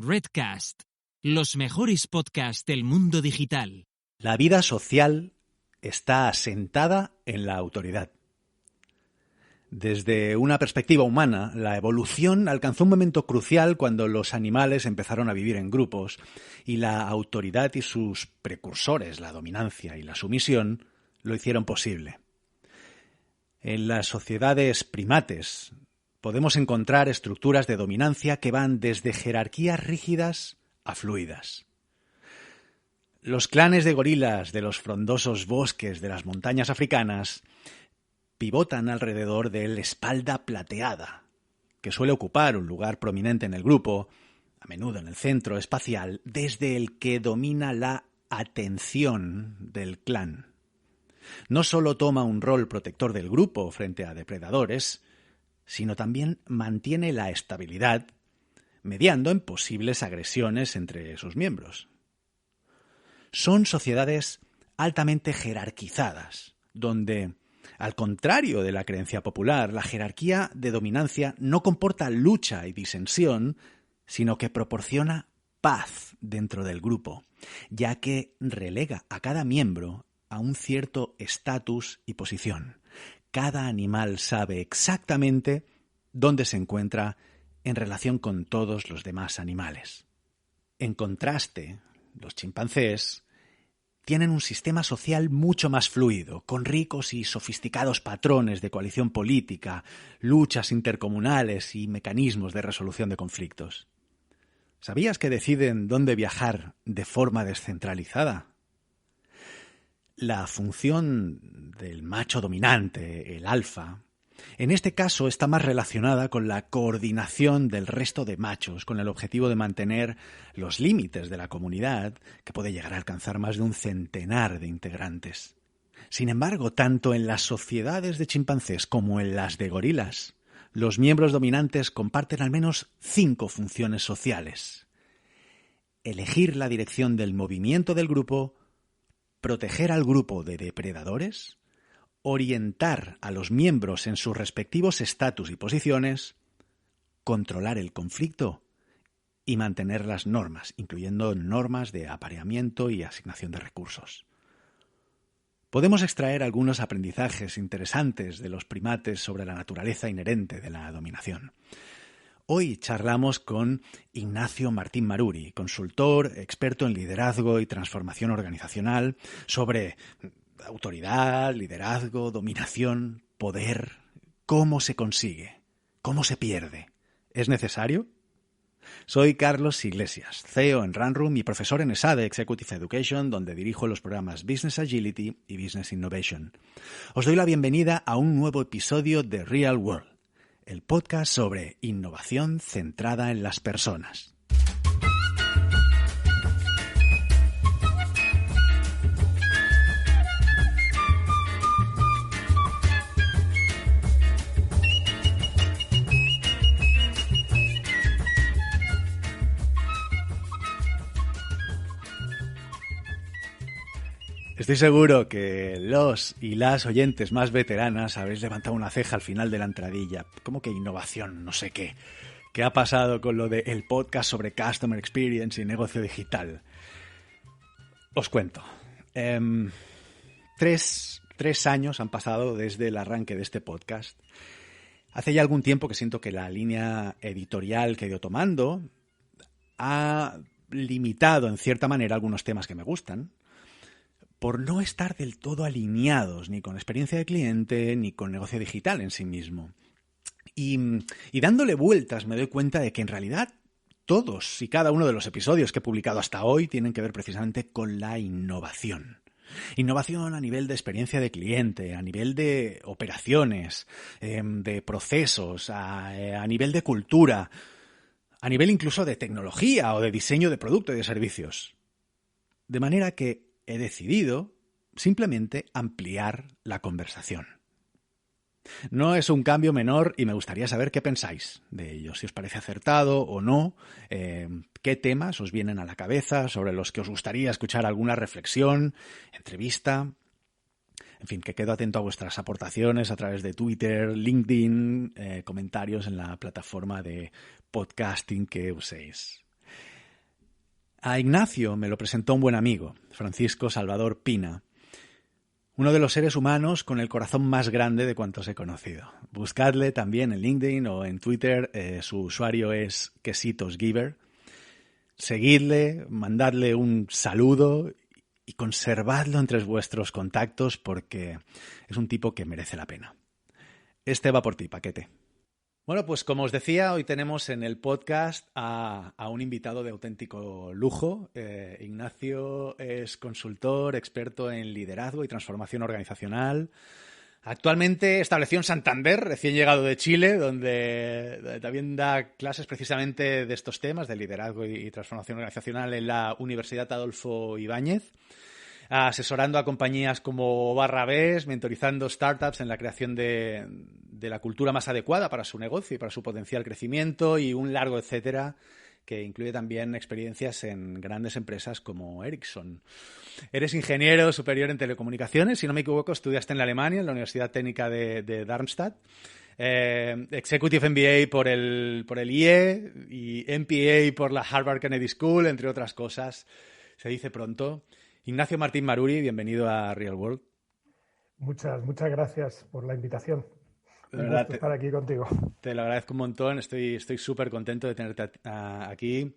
Redcast, los mejores podcasts del mundo digital. La vida social está asentada en la autoridad. Desde una perspectiva humana, la evolución alcanzó un momento crucial cuando los animales empezaron a vivir en grupos y la autoridad y sus precursores, la dominancia y la sumisión, lo hicieron posible. En las sociedades primates podemos encontrar estructuras de dominancia que van desde jerarquías rígidas a fluidas. Los clanes de gorilas de los frondosos bosques de las montañas africanas pivotan alrededor del espalda plateada, que suele ocupar un lugar prominente en el grupo, a menudo en el centro espacial, desde el que domina la atención del clan. No solo toma un rol protector del grupo frente a depredadores, sino también mantiene la estabilidad, mediando en posibles agresiones entre sus miembros. Son sociedades altamente jerarquizadas, donde, al contrario de la creencia popular, la jerarquía de dominancia no comporta lucha y disensión, sino que proporciona paz dentro del grupo, ya que relega a cada miembro a un cierto estatus y posición. Cada animal sabe exactamente dónde se encuentra en relación con todos los demás animales. En contraste, los chimpancés tienen un sistema social mucho más fluido, con ricos y sofisticados patrones de coalición política, luchas intercomunales y mecanismos de resolución de conflictos. ¿Sabías que deciden dónde viajar de forma descentralizada? La función del macho dominante, el alfa, en este caso está más relacionada con la coordinación del resto de machos, con el objetivo de mantener los límites de la comunidad, que puede llegar a alcanzar más de un centenar de integrantes. Sin embargo, tanto en las sociedades de chimpancés como en las de gorilas, los miembros dominantes comparten al menos 5 funciones sociales: elegir la dirección del movimiento del grupo, proteger al grupo de depredadores, orientar a los miembros en sus respectivos estatus y posiciones, controlar el conflicto y mantener las normas, incluyendo normas de apareamiento y asignación de recursos. Podemos extraer algunos aprendizajes interesantes de los primates sobre la naturaleza inherente de la dominación. Hoy charlamos con Ignacio Martín Maruri, consultor, experto en liderazgo y transformación organizacional, sobre autoridad, liderazgo, dominación, poder. ¿Cómo se consigue? ¿Cómo se pierde? ¿Es necesario? Soy Carlos Iglesias, CEO en Runroom y profesor en ESADE Executive Education, donde dirijo los programas Business Agility y Business Innovation. Os doy la bienvenida a un nuevo episodio de Real World, el podcast sobre innovación centrada en las personas. Estoy seguro que los y las oyentes más veteranas habéis levantado una ceja al final de la entradilla. ¿Cómo que innovación? No sé qué. ¿Qué ha pasado con lo del podcast sobre Customer Experience y negocio digital? Os cuento. 3 años han pasado desde el arranque de este podcast. Hace ya algún tiempo que siento que la línea editorial que he ido tomando ha limitado en cierta manera algunos temas que me gustan, por no estar del todo alineados ni con experiencia de cliente ni con negocio digital en sí mismo. Y dándole vueltas me doy cuenta de que en realidad todos y cada uno de los episodios que he publicado hasta hoy tienen que ver precisamente con la innovación. Innovación a nivel de experiencia de cliente, a nivel de operaciones, de procesos, a nivel de cultura, a nivel incluso de tecnología o de diseño de producto y de servicios. De manera que he decidido simplemente ampliar la conversación. No es un cambio menor y me gustaría saber qué pensáis de ello, si os parece acertado o no, qué temas os vienen a la cabeza, sobre los que os gustaría escuchar alguna reflexión, entrevista. En fin, que quedo atento a vuestras aportaciones a través de Twitter, LinkedIn, comentarios en la plataforma de podcasting que uséis. A Ignacio me lo presentó un buen amigo, Francisco Salvador Pina, uno de los seres humanos con el corazón más grande de cuantos he conocido. Buscadle también en LinkedIn o en Twitter, su usuario es QuesitosGiver. Seguidle, mandadle un saludo y conservadlo entre vuestros contactos porque es un tipo que merece la pena. Este va por ti, Paquete. Bueno, pues como os decía, hoy tenemos en el podcast a un invitado de auténtico lujo. Ignacio es consultor, experto en liderazgo y transformación organizacional. Actualmente establecido en Santander, recién llegado de Chile, donde también da clases precisamente de estos temas, de liderazgo y transformación organizacional en la Universidad Adolfo Ibáñez, asesorando a compañías como Barrabés, mentorizando startups en la creación de la cultura más adecuada para su negocio y para su potencial crecimiento y un largo etcétera que incluye también experiencias en grandes empresas como Ericsson. Eres ingeniero superior en telecomunicaciones, si no me equivoco, estudiaste en Alemania, en la Universidad Técnica de Darmstadt. Executive MBA por el IE y MPA por la Harvard Kennedy School, entre otras cosas. Se dice pronto. Ignacio Martín Maruri, bienvenido a Real World. Muchas gracias por la invitación. De verdad, gusto estar aquí contigo. Te lo agradezco un montón, estoy súper contento de tenerte aquí.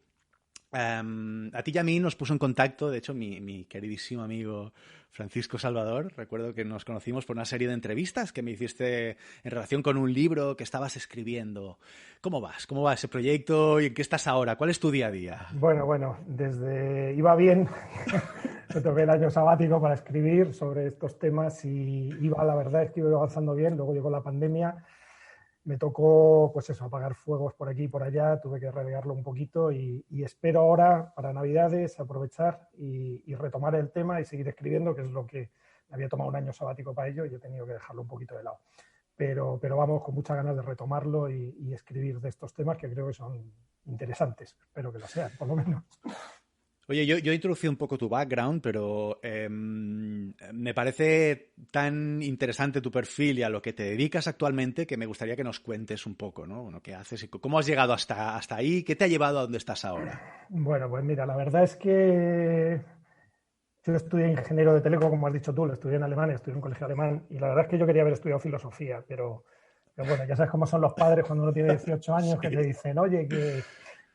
A ti y a mí nos puso en contacto, de hecho, mi queridísimo amigo Francisco Salvador. Recuerdo que nos conocimos por una serie de entrevistas que me hiciste en relación con un libro que estabas escribiendo. ¿Cómo vas? ¿Cómo va ese proyecto y en qué estás ahora? ¿Cuál es tu día a día? Bueno, iba bien. Me tomé el año sabático para escribir sobre estos temas y la verdad es que iba avanzando bien. Luego llegó la pandemia. Me tocó, pues eso, apagar fuegos por aquí y por allá, tuve que relegarlo un poquito y espero ahora, para Navidades, aprovechar y retomar el tema y seguir escribiendo, que es lo que me había tomado un año sabático para ello y he tenido que dejarlo un poquito de lado. Pero vamos, con muchas ganas de retomarlo y escribir de estos temas que creo que son interesantes. Espero que lo sean, por lo menos. Oye, yo he introducido un poco tu background, pero me parece tan interesante tu perfil y a lo que te dedicas actualmente que me gustaría que nos cuentes un poco, ¿no? Bueno, ¿qué haces y cómo has llegado hasta ahí? ¿Qué te ha llevado a donde estás ahora? Bueno, pues mira, la verdad es que yo estudié ingeniero de teleco, como has dicho tú, lo estudié en Alemania, estudié en un colegio alemán y la verdad es que yo quería haber estudiado filosofía, pero bueno, ya sabes cómo son los padres cuando uno tiene 18 años que te dicen, oye, que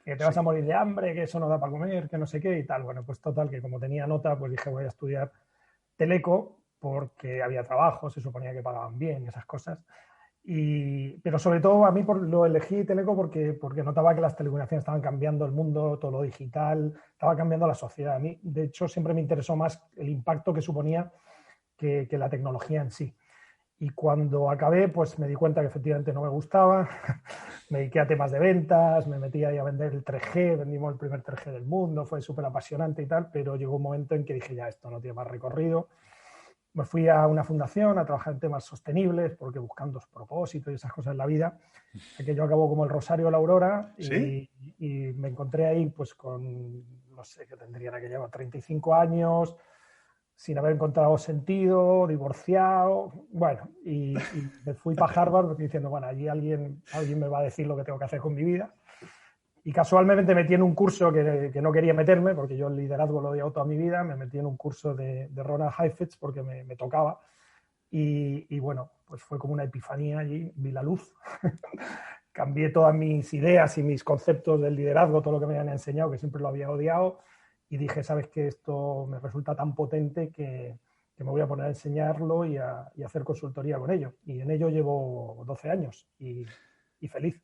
te vas a morir de hambre, que eso no da para comer, que no sé qué y tal. Bueno, pues total, que como tenía nota, pues dije voy a estudiar teleco porque había trabajo, se suponía que pagaban bien y esas cosas. Pero sobre todo a mí lo elegí teleco porque notaba que las telecomunicaciones estaban cambiando el mundo, todo lo digital, estaba cambiando la sociedad. A mí, de hecho, siempre me interesó más el impacto que suponía que la tecnología en sí. Y cuando acabé, pues me di cuenta que efectivamente no me gustaba. Me dediqué a temas de ventas, me metí ahí a vender el 3G, vendimos el primer 3G del mundo, fue súper apasionante y tal, pero llegó un momento en que dije, ya, esto no tiene más recorrido. Me fui a una fundación a trabajar en temas sostenibles, porque buscando propósitos y esas cosas en la vida, aquello acabó como el Rosario o la Aurora. ¿Sí? Y me encontré ahí pues con, no sé, que tendrían que llevar 35 años, sin haber encontrado sentido, divorciado, bueno, y me fui para Harvard diciendo, bueno, allí alguien me va a decir lo que tengo que hacer con mi vida. Y casualmente me metí en un curso que no quería meterme, porque yo el liderazgo lo he odiado toda mi vida, me metí en un curso de Ronald Heifetz porque me tocaba. Y bueno, pues fue como una epifanía allí, vi la luz. Cambié todas mis ideas y mis conceptos del liderazgo, todo lo que me habían enseñado, que siempre lo había odiado. Y dije, sabes que esto me resulta tan potente que me voy a poner a enseñarlo y a hacer consultoría con ello. Y en ello llevo 12 años y feliz.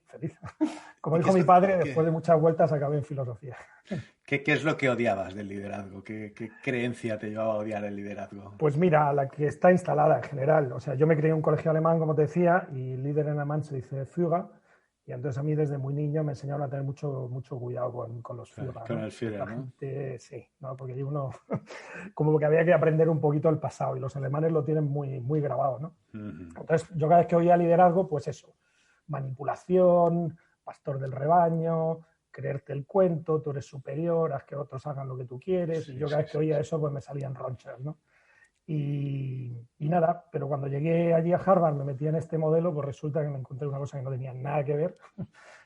Como dijo mi padre, después de muchas vueltas acabé en filosofía. ¿Qué es lo que odiabas del liderazgo? ¿Qué creencia te llevaba a odiar el liderazgo? Pues mira, la que está instalada en general. O sea, yo me crié en un colegio alemán, como te decía, y líder en alemán se dice Führer. Y entonces a mí desde muy niño me enseñaron a tener mucho cuidado con los Führer. Con ¿no? el Führer, ¿no? Gente, sí, ¿no? Porque uno como que había que aprender un poquito el pasado y los alemanes lo tienen muy grabado, ¿no? Entonces yo cada vez que oía liderazgo, pues eso, manipulación, pastor del rebaño, creerte el cuento, tú eres superior, haz que otros hagan lo que tú quieres. Sí, y yo cada vez que oía eso, pues me salían ronchas, ¿no? Y nada, pero cuando llegué allí a Harvard, me metí en este modelo, pues resulta que me encontré una cosa que no tenía nada que ver.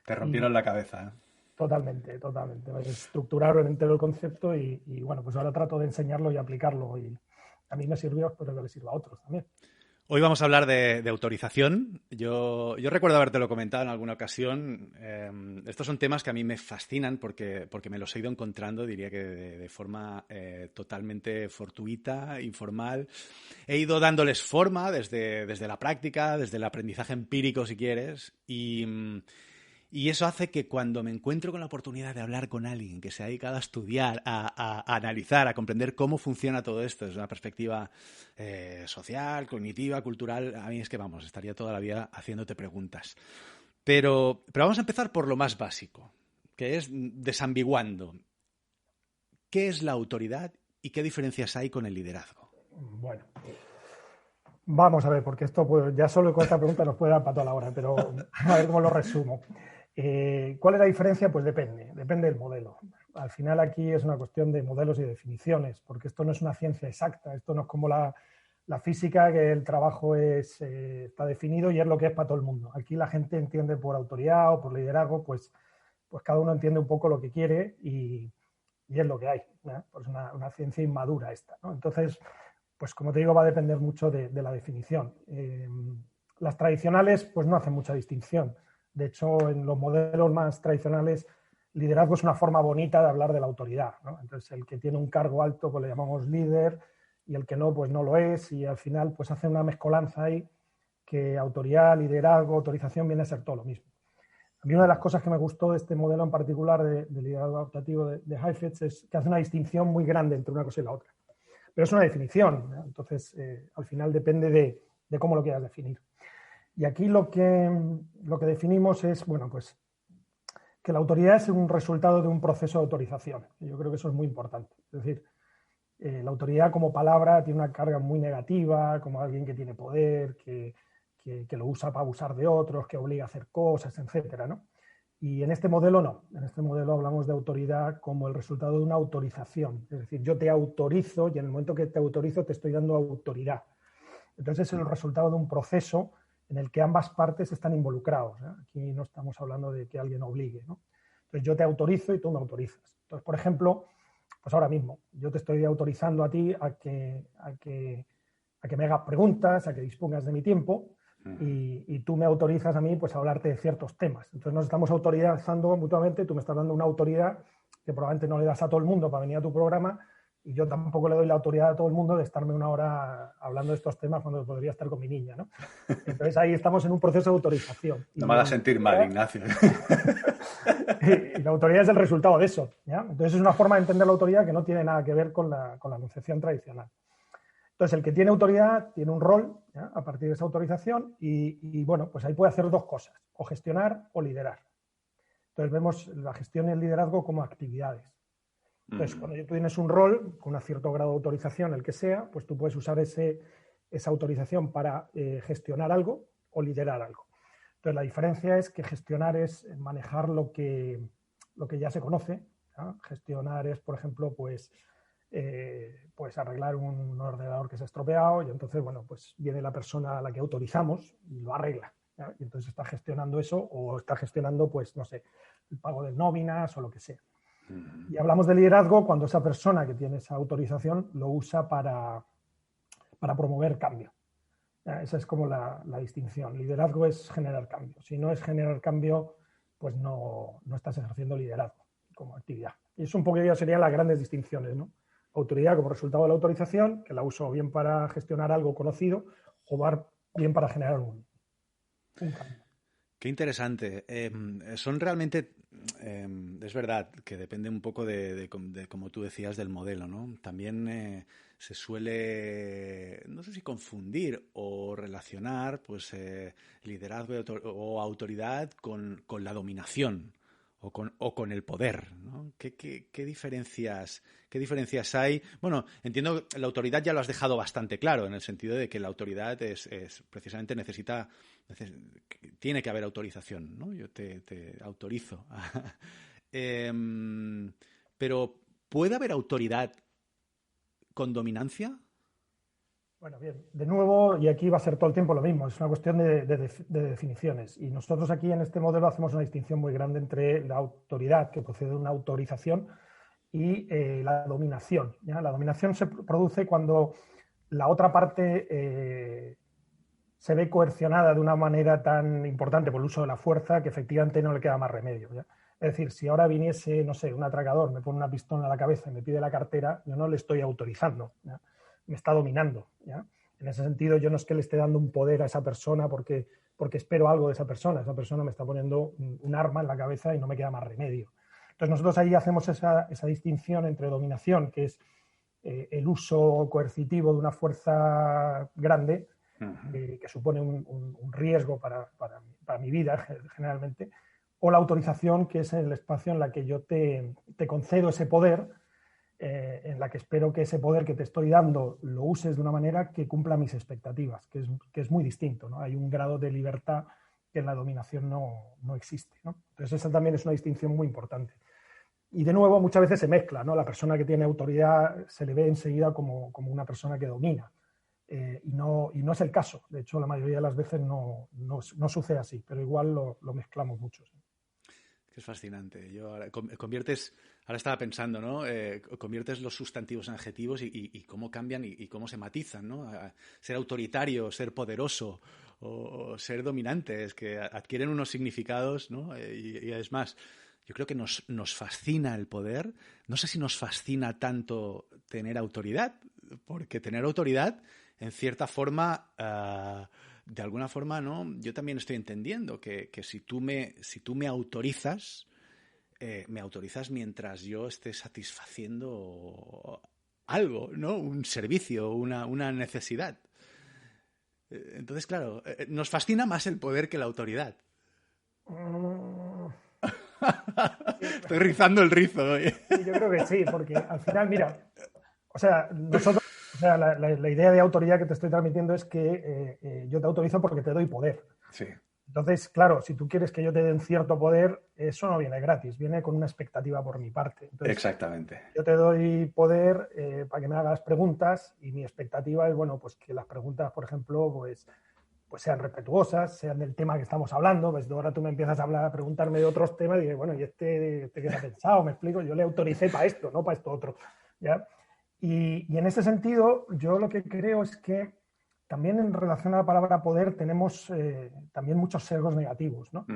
Te rompieron la cabeza. Totalmente, totalmente. Estructuraron entero el concepto y bueno, pues ahora trato de enseñarlo y aplicarlo. Y a mí me sirvió, espero que le sirva a otros también. Hoy vamos a hablar de autorización. Yo recuerdo habértelo comentado en alguna ocasión. Estos son temas que a mí me fascinan porque me los he ido encontrando, diría que de forma totalmente fortuita, informal. He ido dándoles forma desde la práctica, desde el aprendizaje empírico, si quieres, y eso hace que cuando me encuentro con la oportunidad de hablar con alguien que se ha dedicado a estudiar, a analizar, a comprender cómo funciona todo esto desde una perspectiva social, cognitiva, cultural, a mí es que, vamos, estaría toda la vida haciéndote preguntas. Pero vamos a empezar por lo más básico, que es desambiguando. ¿Qué es la autoridad y qué diferencias hay con el liderazgo? Bueno, vamos a ver, porque esto pues, ya solo con esta pregunta nos puede dar para toda la hora, pero a ver cómo lo resumo. ¿Cuál es la diferencia? Pues depende del modelo. Al final aquí es una cuestión de modelos y definiciones, porque esto no es una ciencia exacta, esto no es como la física, que el trabajo está definido y es lo que es para todo el mundo. Aquí la gente entiende por autoridad o por liderazgo, pues cada uno entiende un poco lo que quiere y es lo que hay, ¿no? Pues una ciencia inmadura esta, ¿no? Entonces, pues como te digo, va a depender mucho de la definición. Las tradicionales pues no hacen mucha distinción. De hecho, en los modelos más tradicionales, liderazgo es una forma bonita de hablar de la autoridad, ¿no? Entonces, el que tiene un cargo alto pues le llamamos líder y el que no, pues no lo es, y al final pues hace una mezcolanza ahí que autoridad, liderazgo, autorización viene a ser todo lo mismo. A mí una de las cosas que me gustó de este modelo en particular de liderazgo adaptativo de Heifetz es que hace una distinción muy grande entre una cosa y la otra. Pero es una definición, ¿no? Entonces al final depende de cómo lo quieras definir. Y aquí lo que definimos es, bueno, pues que la autoridad es un resultado de un proceso de autorización. Y yo creo que eso es muy importante. Es decir, la autoridad como palabra tiene una carga muy negativa, como alguien que tiene poder, que lo usa para abusar de otros, que obliga a hacer cosas, etcétera, ¿no? Y en este modelo no. En este modelo hablamos de autoridad como el resultado de una autorización. Es decir, yo te autorizo y en el momento que te autorizo te estoy dando autoridad. Entonces es el resultado de un proceso en el que ambas partes están involucrados, ¿eh? Aquí no estamos hablando de que alguien obligue, ¿no? Entonces yo te autorizo y tú me autorizas. Entonces, por ejemplo, pues ahora mismo yo te estoy autorizando a ti a que me hagas preguntas, a que dispongas de mi tiempo y tú me autorizas a mí pues a hablarte de ciertos temas. Entonces nos estamos autorizando mutuamente, tú me estás dando una autoridad que probablemente no le das a todo el mundo para venir a tu programa y yo tampoco le doy la autoridad a todo el mundo de estarme una hora hablando de estos temas cuando podría estar con mi niña, ¿no? Entonces ahí estamos en un proceso de autorización. No me hagas sentir mal, Ignacio. Y la autoridad es el resultado de eso, ¿ya? Entonces es una forma de entender la autoridad que no tiene nada que ver con la concepción tradicional. Entonces el que tiene autoridad tiene un rol, ¿ya? A partir de esa autorización y bueno, pues ahí puede hacer dos cosas, o gestionar o liderar. Entonces vemos la gestión y el liderazgo como actividades. Entonces, cuando tú tienes un rol con un cierto grado de autorización, el que sea, pues tú puedes usar esa autorización para gestionar algo o liderar algo. Entonces, la diferencia es que gestionar es manejar lo que ya se conoce, ¿no? Gestionar es, por ejemplo, pues arreglar un ordenador que se ha estropeado y entonces, bueno, pues viene la persona a la que autorizamos y lo arregla, ¿no? Y entonces está gestionando eso o está gestionando, pues, no sé, el pago de nóminas o lo que sea. Y hablamos de liderazgo cuando esa persona que tiene esa autorización lo usa para promover cambio. Esa es como la distinción. Liderazgo es generar cambio. Si no es generar cambio, pues no estás ejerciendo liderazgo como actividad. Y eso un poco ya serían las grandes distinciones, ¿no? Autoridad como resultado de la autorización, que la uso bien para gestionar algo conocido o bien para generar un cambio. Qué interesante. Son realmente, es verdad que depende un poco de como tú decías, del modelo, ¿no? También se suele, no sé si confundir o relacionar, pues, liderazgo o autoridad con la dominación o con el poder, ¿no? ¿Qué diferencias hay? Bueno, entiendo que la autoridad ya lo has dejado bastante claro, en el sentido de que la autoridad es precisamente tiene que haber autorización, ¿no? Yo te autorizo. Pero ¿puede haber autoridad con dominancia? Bueno, bien, de nuevo, y aquí va a ser todo el tiempo lo mismo, es una cuestión de definiciones. Y nosotros aquí en este modelo hacemos una distinción muy grande entre la autoridad, que procede de una autorización, y la dominación, ¿ya? La dominación se produce cuando la otra parte se ve coercionada de una manera tan importante por el uso de la fuerza que efectivamente no le queda más remedio, ¿ya? Es decir, si ahora viniese, no sé, un atracador, me pone una pistola en la cabeza y me pide la cartera, yo no le estoy autorizando, ¿ya? Me está dominando, ¿ya? En ese sentido, yo no es que le esté dando un poder a esa persona porque espero algo de esa persona me está poniendo un arma en la cabeza y no me queda más remedio. Entonces nosotros ahí hacemos esa distinción entre dominación, que es el uso coercitivo de una fuerza grande, que supone un riesgo para mi vida generalmente, o la autorización, que es el espacio en la que yo te concedo ese poder, en la que espero que ese poder que te estoy dando lo uses de una manera que cumpla mis expectativas, que es muy distinto, ¿no? Hay un grado de libertad que en la dominación no existe, ¿no? Entonces esa también es una distinción muy importante. Y de nuevo, muchas veces se mezcla, ¿no? La persona que tiene autoridad se le ve enseguida como una persona que domina. Y no es el caso. De hecho, la mayoría de las veces no sucede así, pero igual lo mezclamos mucho. ¿Sí? Es fascinante. Yo ahora estaba pensando, ¿no? Conviertes los sustantivos en adjetivos y cómo cambian y cómo se matizan, ¿no? Ser autoritario, ser poderoso o ser dominante, es que adquieren unos significados, ¿no? Y es más, yo creo que nos fascina el poder. No sé si nos fascina tanto tener autoridad, porque tener autoridad, en cierta forma, de alguna forma, ¿no? Yo también estoy entendiendo que si tú me autorizas, me autorizas mientras yo esté satisfaciendo algo, ¿no? Un servicio, una necesidad. Entonces, claro, nos fascina más el poder que la autoridad. Estoy rizando el rizo hoy. Sí, yo creo que sí, porque al final, mira, o sea, la idea de autoridad que te estoy transmitiendo es que yo te autorizo porque te doy poder. Sí. Entonces, claro, si tú quieres que yo te den cierto poder, eso no viene gratis, viene con una expectativa por mi parte. Entonces, exactamente. Yo te doy poder para que me hagas preguntas y mi expectativa es, bueno, pues que las preguntas, por ejemplo, pues sean respetuosas, sean del tema que estamos hablando. Pues ahora tú me empiezas a preguntarme de otros temas y dices, bueno, ¿y este qué se ha pensado? ¿Me explico? Yo le autoricé para esto, no para esto otro, ¿ya? Y en ese sentido, yo lo que creo es que también en relación a la palabra poder tenemos también muchos sesgos negativos, ¿no?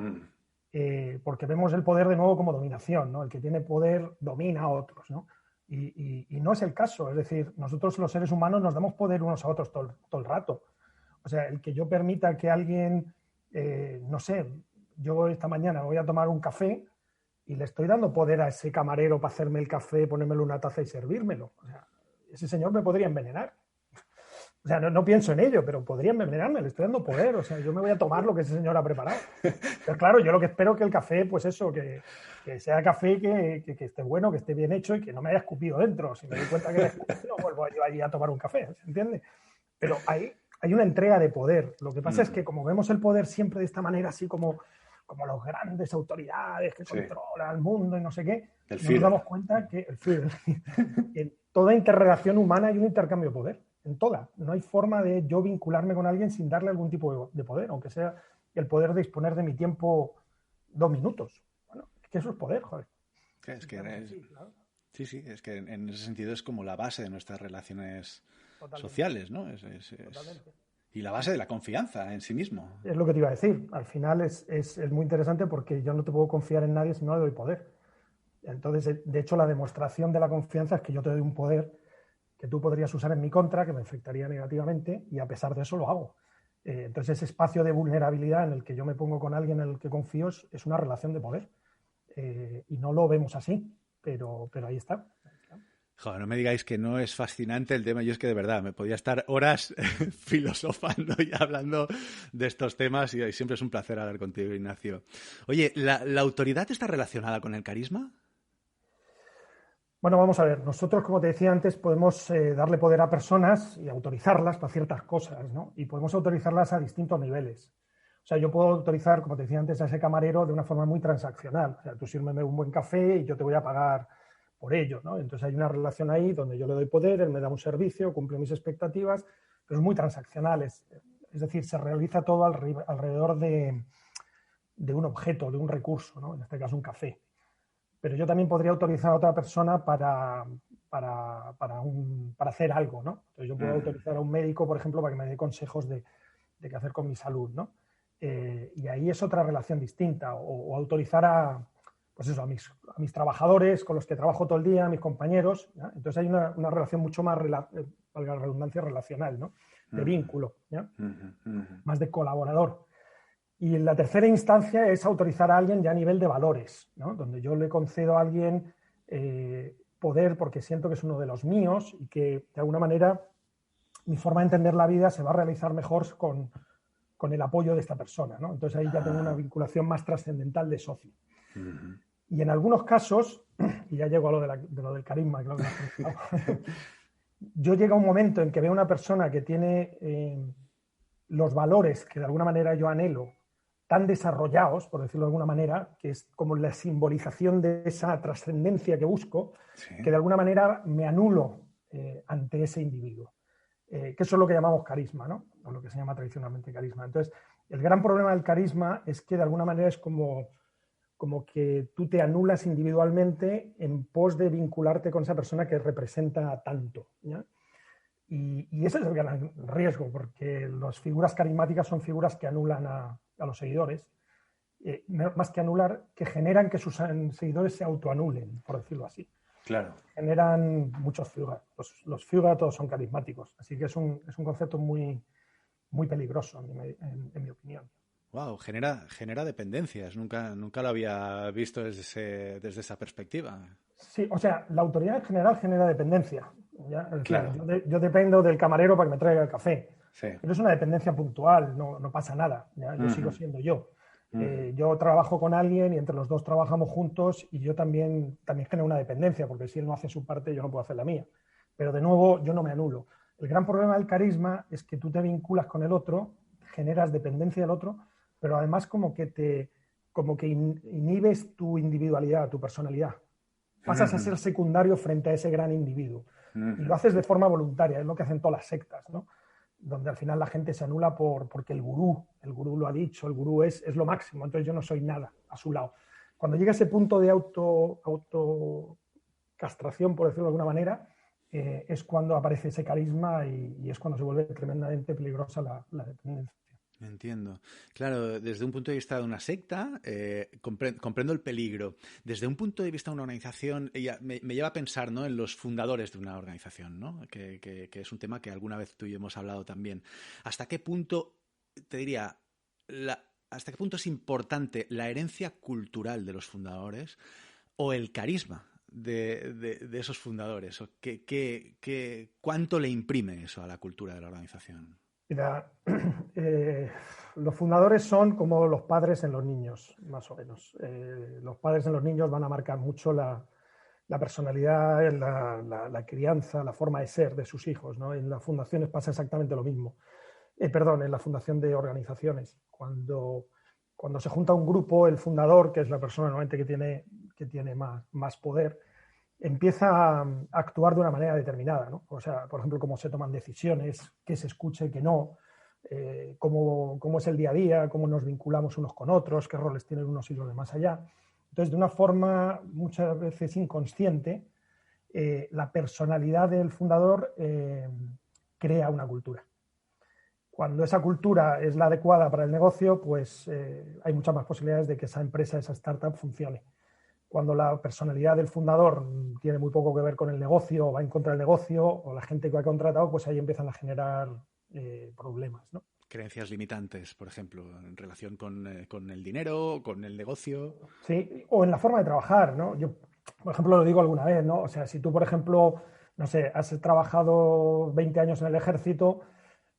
Porque vemos el poder de nuevo como dominación, ¿no? El que tiene poder domina a otros, ¿no? Y no es el caso. Es decir, nosotros los seres humanos nos damos poder unos a otros todo el rato. O sea, el que yo permita que alguien, no sé, yo esta mañana voy a tomar un café y le estoy dando poder a ese camarero para hacerme el café, ponérmelo en una taza y servírmelo. O sea, ese señor me podría envenenar. O sea, no pienso en ello, pero podría envenenarme, le estoy dando poder. O sea, yo me voy a tomar lo que ese señor ha preparado. Pero claro, yo lo que espero es que el café, pues eso, que sea café que esté bueno, que esté bien hecho y que no me haya escupido dentro. Si me doy cuenta que me he escupido, vuelvo yo allí a tomar un café, ¿se entiende? Pero hay una entrega de poder. Lo que pasa es que como vemos el poder siempre de esta manera, así como las grandes autoridades que controlan el mundo y no sé qué, nos damos cuenta que en toda interrelación humana hay un intercambio de poder. En toda. No hay forma de yo vincularme con alguien sin darle algún tipo de poder, aunque sea el poder de disponer de mi tiempo 2 minutos. Bueno, es que eso es poder, joder. Es que claro. Sí, es que en ese sentido es como la base de nuestras relaciones sociales, ¿no? Y la base de la confianza en sí mismo. Es lo que te iba a decir. Al final es muy interesante porque yo no te puedo confiar en nadie si no le doy poder. Entonces, de hecho, la demostración de la confianza es que yo te doy un poder que tú podrías usar en mi contra, que me afectaría negativamente, y a pesar de eso lo hago. Entonces, ese espacio de vulnerabilidad en el que yo me pongo con alguien en el que confío es una relación de poder. Y no lo vemos así, pero ahí está. Joder, no me digáis que no es fascinante el tema. Yo es que de verdad me podía estar horas filosofando y hablando de estos temas y siempre es un placer hablar contigo, Ignacio. Oye, ¿la autoridad está relacionada con el carisma? Bueno, vamos a ver. Nosotros, como te decía antes, podemos darle poder a personas y autorizarlas para ciertas cosas, ¿no? Y podemos autorizarlas a distintos niveles. O sea, yo puedo autorizar, como te decía antes, a ese camarero de una forma muy transaccional. O sea, tú sírveme un buen café y yo te voy a pagar por ello, ¿no? Entonces hay una relación ahí donde yo le doy poder, él me da un servicio, cumple mis expectativas, pero es muy transaccional. Es decir, se realiza todo alrededor de un objeto, de un recurso, ¿no? En este caso un café. Pero yo también podría autorizar a otra persona para hacer algo, ¿no? Entonces yo puedo autorizar a un médico, por ejemplo, para que me dé consejos de qué hacer con mi salud, ¿no? Y ahí es otra relación distinta. O autorizar a mis trabajadores con los que trabajo todo el día, a mis compañeros, ¿ya? Entonces hay una relación mucho más, valga la redundancia, relacional, ¿no? De vínculo, ¿ya? Más de colaborador. Y la tercera instancia es autorizar a alguien ya a nivel de valores, ¿no? Donde yo le concedo a alguien poder porque siento que es uno de los míos y que de alguna manera mi forma de entender la vida se va a realizar mejor con el apoyo de esta persona, ¿no? Entonces ahí ya tengo una vinculación más trascendental de socio. Y en algunos casos, y ya llego a lo del carisma, creo que yo llego a un momento en que veo una persona que tiene los valores que de alguna manera yo anhelo tan desarrollados, por decirlo de alguna manera, que es como la simbolización de esa trascendencia que busco, que de alguna manera me anulo ante ese individuo. Que eso es lo que llamamos carisma, ¿no? O lo que se llama tradicionalmente carisma. Entonces, el gran problema del carisma es que de alguna manera es como que tú te anulas individualmente en pos de vincularte con esa persona que representa tanto, ¿ya? Y ese es el gran riesgo, porque las figuras carismáticas son figuras que anulan a los seguidores, más que anular, que generan que sus seguidores se autoanulen, por decirlo así. Claro. Generan muchos fugas. Los fugas todos son carismáticos, así que es un concepto muy, muy peligroso, en mi opinión. Wow, genera dependencias. Nunca lo había visto desde esa perspectiva. Sí, o sea, la autoridad en general genera dependencia. ¿Ya? Claro. Yo dependo del camarero para que me traiga el café. Sí. Pero es una dependencia puntual, no pasa nada. ¿Ya? Yo sigo siendo yo. Yo trabajo con alguien y entre los dos trabajamos juntos y yo también genero una dependencia, porque si él no hace su parte, yo no puedo hacer la mía. Pero de nuevo, yo no me anulo. El gran problema del carisma es que tú te vinculas con el otro, generas dependencia del otro, pero además como que inhibes tu individualidad, tu personalidad. Pasas a ser secundario frente a ese gran individuo. Y lo haces de forma voluntaria, es lo que hacen todas las sectas, ¿no? Donde al final la gente se anula porque el gurú lo ha dicho, el gurú es lo máximo, entonces yo no soy nada a su lado. Cuando llega ese punto de autocastración, por decirlo de alguna manera, es cuando aparece ese carisma y es cuando se vuelve tremendamente peligrosa la dependencia. Entiendo. Claro, desde un punto de vista de una secta, comprendo el peligro. Desde un punto de vista de una organización, me lleva a pensar, ¿no?, en los fundadores de una organización, ¿no? Que es un tema que alguna vez tú y yo hemos hablado también. ¿Hasta qué punto, te diría, hasta qué punto es importante la herencia cultural de los fundadores o el carisma de esos fundadores? ¿Cuánto le imprime eso a la cultura de la organización? Mira, los fundadores son como los padres en los niños, más o menos. Los padres en los niños van a marcar mucho la personalidad, la crianza, la forma de ser de sus hijos, ¿no? En las fundaciones pasa exactamente lo mismo. En la fundación de organizaciones. Cuando se junta un grupo, el fundador, que es la persona normalmente que tiene más poder, empieza a actuar de una manera determinada, ¿no? O sea, por ejemplo, cómo se toman decisiones, qué se escucha y qué no, cómo es el día a día, cómo nos vinculamos unos con otros, qué roles tienen unos y los demás allá. Entonces, de una forma muchas veces inconsciente, la personalidad del fundador crea una cultura. Cuando esa cultura es la adecuada para el negocio, pues hay muchas más posibilidades de que esa empresa, esa startup funcione. Cuando la personalidad del fundador tiene muy poco que ver con el negocio o va en contra del negocio o la gente que ha contratado, pues ahí empiezan a generar problemas, ¿no? Creencias limitantes, por ejemplo, en relación con el dinero, con el negocio. Sí, o en la forma de trabajar, ¿no? Yo, por ejemplo, lo digo alguna vez, ¿no? O sea, si tú, por ejemplo, no sé, has trabajado 20 años en el ejército,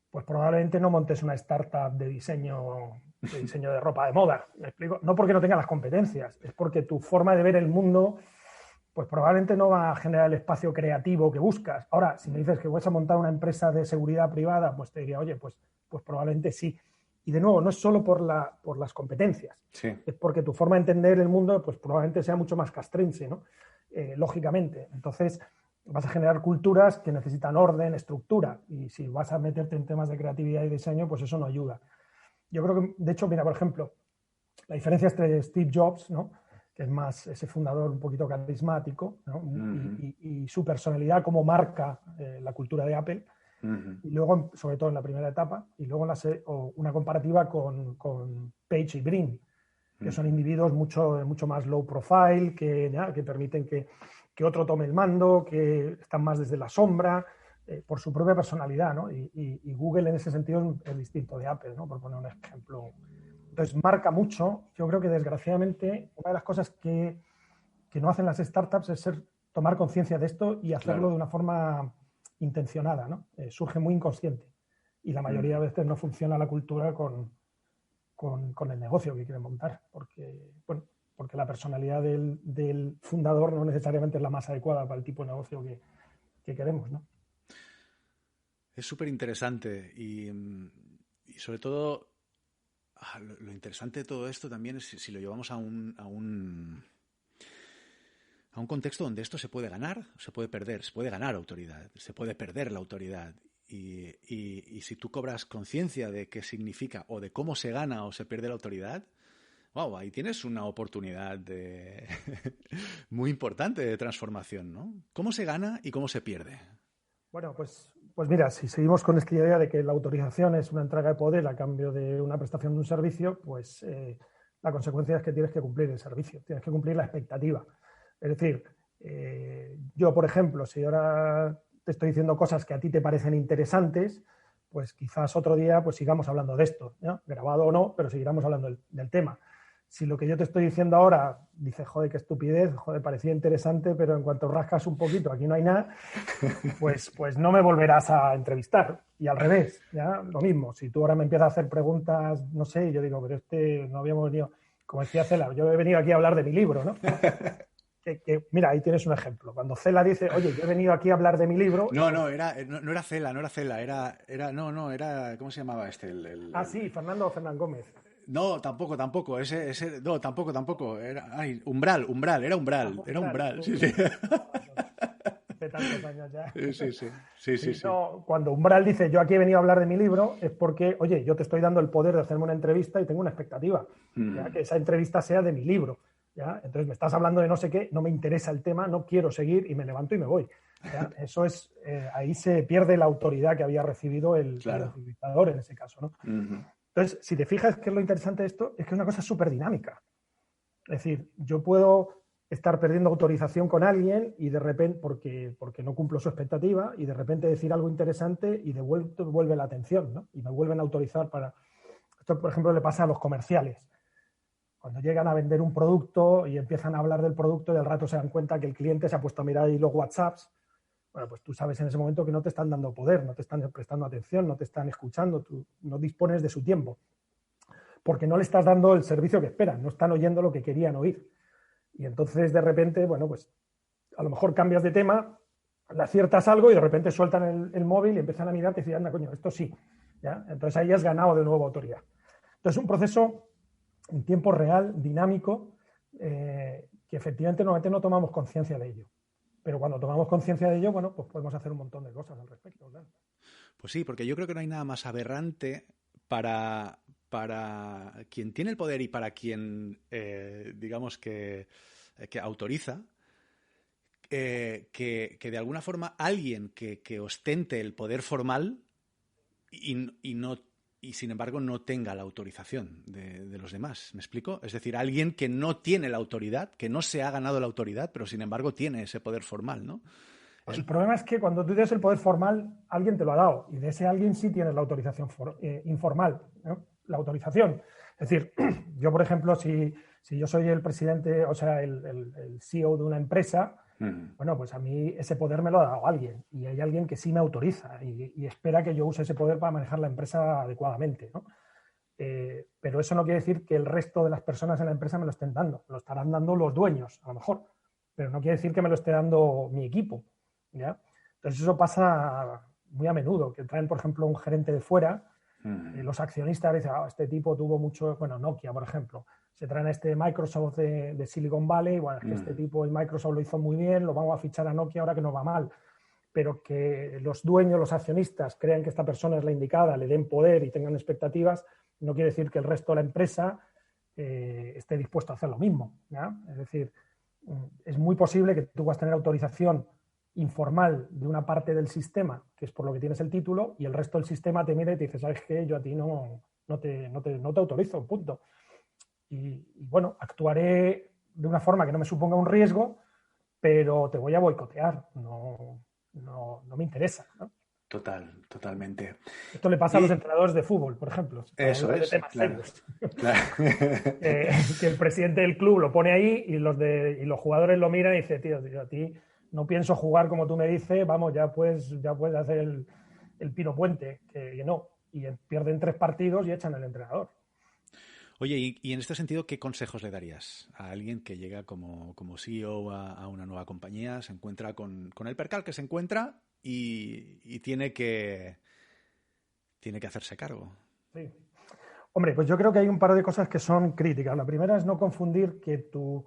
pues probablemente no montes una startup de diseño de ropa de moda, ¿me explico? No porque no tengas las competencias, es porque tu forma de ver el mundo, pues probablemente no va a generar el espacio creativo que buscas. Ahora, si me dices que vas a montar una empresa de seguridad privada, pues te diría, oye, pues probablemente sí. Y de nuevo, no es solo por las competencias, sí, es porque tu forma de entender el mundo, pues probablemente sea mucho más castrense, ¿no? Lógicamente. Entonces, vas a generar culturas que necesitan orden, estructura, y si vas a meterte en temas de creatividad y diseño, pues eso no ayuda. Yo creo que, de hecho, mira, por ejemplo, la diferencia entre Steve Jobs, ¿no?, que es más ese fundador un poquito carismático, ¿no?, y su personalidad como marca la cultura de Apple, y luego, sobre todo en la primera etapa, y luego una comparativa con Page y Brin, que son individuos mucho más low profile, que permiten que otro tome el mando, que están más desde la sombra, por su propia personalidad, ¿no? Y Google en ese sentido es distinto de Apple, ¿no?, por poner un ejemplo. Entonces marca mucho. Yo creo que desgraciadamente una de las cosas que no hacen las startups es tomar conciencia de esto y hacerlo de una forma intencionada, ¿no? Surge muy inconsciente y la mayoría de veces no funciona la cultura con el negocio que quieren montar, porque la personalidad del fundador no necesariamente es la más adecuada para el tipo de negocio que queremos, ¿no? Es súper interesante y sobre todo lo interesante de todo esto también es si lo llevamos a un contexto donde esto se puede ganar, se puede perder, se puede ganar autoridad, se puede perder la autoridad. Y si tú cobras conciencia de qué significa o de cómo se gana o se pierde la autoridad, wow, ahí tienes una oportunidad muy importante de transformación, ¿no? ¿Cómo se gana y cómo se pierde? Bueno, pues mira, si seguimos con esta idea de que la autorización es una entrega de poder a cambio de una prestación de un servicio, pues la consecuencia es que tienes que cumplir el servicio, tienes que cumplir la expectativa. Es decir, yo, por ejemplo, si ahora te estoy diciendo cosas que a ti te parecen interesantes, pues quizás otro día pues sigamos hablando de esto, ¿no? Grabado o no, pero seguiremos hablando del tema. Si lo que yo te estoy diciendo ahora dices, joder, qué estupidez, joder, parecía interesante, pero en cuanto rascas un poquito, aquí no hay nada, pues no me volverás a entrevistar. Y al revés, ¿ya? Lo mismo. Si tú ahora me empiezas a hacer preguntas, no sé, yo digo, pero no habíamos venido, como decía Cela, yo he venido aquí a hablar de mi libro, ¿no? Mira, ahí tienes un ejemplo. Cuando Cela dice, oye, yo he venido aquí a hablar de mi libro... No era Cela, era, ¿cómo se llamaba este? Sí, Fernando Gómez. No, tampoco, no, tampoco. Umbral, era Umbral, sí. Hace tantos años ya. Sí. No, cuando Umbral dice, yo aquí he venido a hablar de mi libro, es porque, oye, yo te estoy dando el poder de hacerme una entrevista y tengo una expectativa, ¿ya? Que esa entrevista sea de mi libro, ¿ya? Entonces me estás hablando de no sé qué, no me interesa el tema, no quiero seguir y me levanto y me voy, ¿ya? Eso es, ahí se pierde la autoridad que había recibido el entrevistador en ese caso, ¿no? Entonces, si te fijas, ¿qué es lo interesante de esto? Es que es una cosa súper dinámica. Es decir, yo puedo estar perdiendo autorización con alguien y de repente, porque no cumplo su expectativa, y de repente decir algo interesante y devuelve la atención, ¿no? Y me vuelven a autorizar para... Esto, por ejemplo, le pasa a los comerciales. Cuando llegan a vender un producto y empiezan a hablar del producto y al rato se dan cuenta que el cliente se ha puesto a mirar ahí los WhatsApps, bueno, pues tú sabes en ese momento que no te están dando poder, no te están prestando atención, no te están escuchando, tú no dispones de su tiempo, porque no le estás dando el servicio que esperan, no están oyendo lo que querían oír. Y entonces, de repente, bueno, pues a lo mejor cambias de tema, le aciertas algo y de repente sueltan el móvil y empiezan a mirarte y dicen, anda, coño, esto sí, ¿ya? Entonces ahí has ganado de nuevo autoridad. Entonces, un proceso en tiempo real, dinámico, que efectivamente normalmente no tomamos conciencia de ello. Pero cuando tomamos conciencia de ello, bueno, pues podemos hacer un montón de cosas al respecto, ¿verdad? Pues sí, porque yo creo que no hay nada más aberrante para quien tiene el poder y para quien, digamos, que autoriza, que de alguna forma alguien que ostente el poder formal y sin embargo no tenga la autorización de los demás. ¿Me explico? Es decir, alguien que no tiene la autoridad, que no se ha ganado la autoridad, pero sin embargo tiene ese poder formal, ¿no? El problema es que cuando tú tienes el poder formal, alguien te lo ha dado, y de ese alguien sí tienes la autorización informal, ¿no? La autorización. Es decir, yo, por ejemplo, si yo soy el presidente, o sea, el CEO de una empresa, bueno, pues a mí ese poder me lo ha dado alguien, y hay alguien que sí me autoriza y espera que yo use ese poder para manejar la empresa adecuadamente, ¿no? Pero eso no quiere decir que el resto de las personas en la empresa me lo estén dando. Lo estarán dando los dueños, a lo mejor, pero no quiere decir que me lo esté dando mi equipo, ¿ya? Entonces eso pasa muy a menudo, que traen, por ejemplo, un gerente de fuera, los accionistas dicen, este tipo tuvo mucho, bueno, Nokia, por ejemplo, se traen a este Microsoft de Silicon Valley, bueno, es que este tipo, el Microsoft lo hizo muy bien, lo vamos a fichar a Nokia ahora que nos va mal. Pero que los dueños, los accionistas, crean que esta persona es la indicada, le den poder y tengan expectativas, no quiere decir que el resto de la empresa esté dispuesto a hacer lo mismo, ¿ya? Es decir, es muy posible que tú vas a tener autorización informal de una parte del sistema, que es por lo que tienes el título, y el resto del sistema te mira y te dice, ¿sabes qué? Yo a ti no te autorizo, punto. Y bueno, actuaré de una forma que no me suponga un riesgo, pero te voy a boicotear, no me interesa, ¿no? Totalmente. Esto le pasa a los entrenadores de fútbol, por ejemplo. Eso es, claro. Que el presidente del club lo pone ahí y los jugadores lo miran y dicen, tío, a ti no pienso jugar como tú me dices, vamos, ya puedes hacer el Pino Puente, que no. Y pierden 3 partidos y echan al entrenador. Oye, y en este sentido, ¿qué consejos le darías a alguien que llega como CEO a una nueva compañía, se encuentra con el percal que se encuentra y tiene que hacerse cargo? Sí. Hombre, pues yo creo que hay un par de cosas que son críticas. La primera es no confundir que tu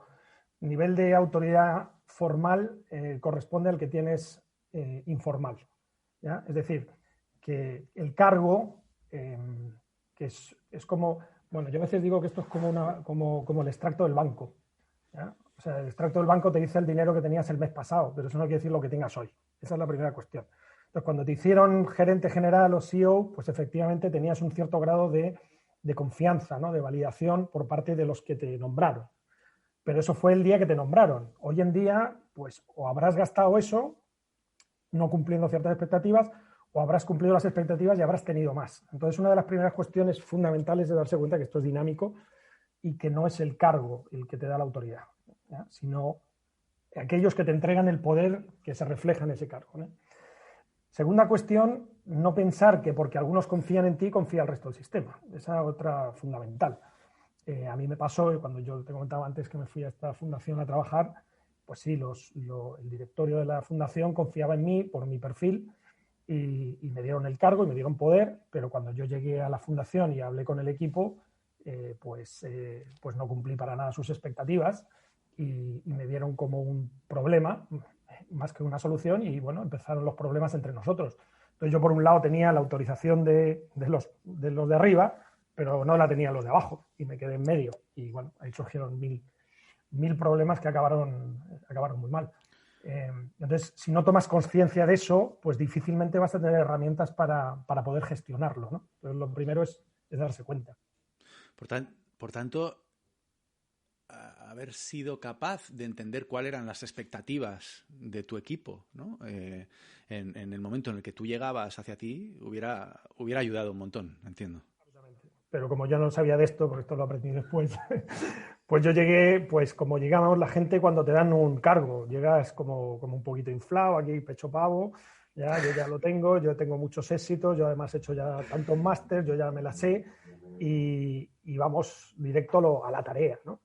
nivel de autoridad formal corresponde al que tienes informal, ¿ya? Es decir, que el cargo, que es como... Bueno, yo a veces digo que esto es como el extracto del banco, ¿ya? O sea, el extracto del banco te dice el dinero que tenías el mes pasado, pero eso no quiere decir lo que tengas hoy. Esa es la primera cuestión. Entonces, cuando te hicieron gerente general o CEO, pues efectivamente tenías un cierto grado de confianza, ¿no? De validación por parte de los que te nombraron. Pero eso fue el día que te nombraron. Hoy en día, pues o habrás gastado eso no cumpliendo ciertas expectativas, o habrás cumplido las expectativas y habrás tenido más. Entonces, una de las primeras cuestiones fundamentales es darse cuenta que esto es dinámico y que no es el cargo el que te da la autoridad, ¿ya? Sino aquellos que te entregan el poder que se refleja en ese cargo, ¿no? Segunda cuestión, no pensar que porque algunos confían en ti, confía el resto del sistema. Esa es otra fundamental. A mí me pasó, cuando yo te comentaba antes que me fui a esta fundación a trabajar, pues sí, el directorio de la fundación confiaba en mí por mi perfil, y me dieron el cargo y me dieron poder, pero cuando yo llegué a la fundación y hablé con el equipo, pues no cumplí para nada sus expectativas y me dieron como un problema más que una solución y bueno, empezaron los problemas entre nosotros. Entonces yo por un lado tenía la autorización de los de arriba, pero no la tenían los de abajo y me quedé en medio y bueno, ahí surgieron mil problemas que acabaron muy mal. Entonces, si no tomas conciencia de eso, pues difícilmente vas a tener herramientas para poder gestionarlo, ¿no? Entonces, lo primero es darse cuenta. Por tanto, haber sido capaz de entender cuáles eran las expectativas de tu equipo, ¿no? En el momento en el que tú llegabas hacia ti, hubiera ayudado un montón, entiendo. Pero como yo no sabía de esto, porque esto lo aprendí después, pues yo llegué, pues como llegamos la gente cuando te dan un cargo, llegas como un poquito inflado, aquí pecho pavo, yo ya lo tengo, yo tengo muchos éxitos, yo además he hecho ya tantos másters, yo ya me las sé y vamos directo a la tarea, ¿no?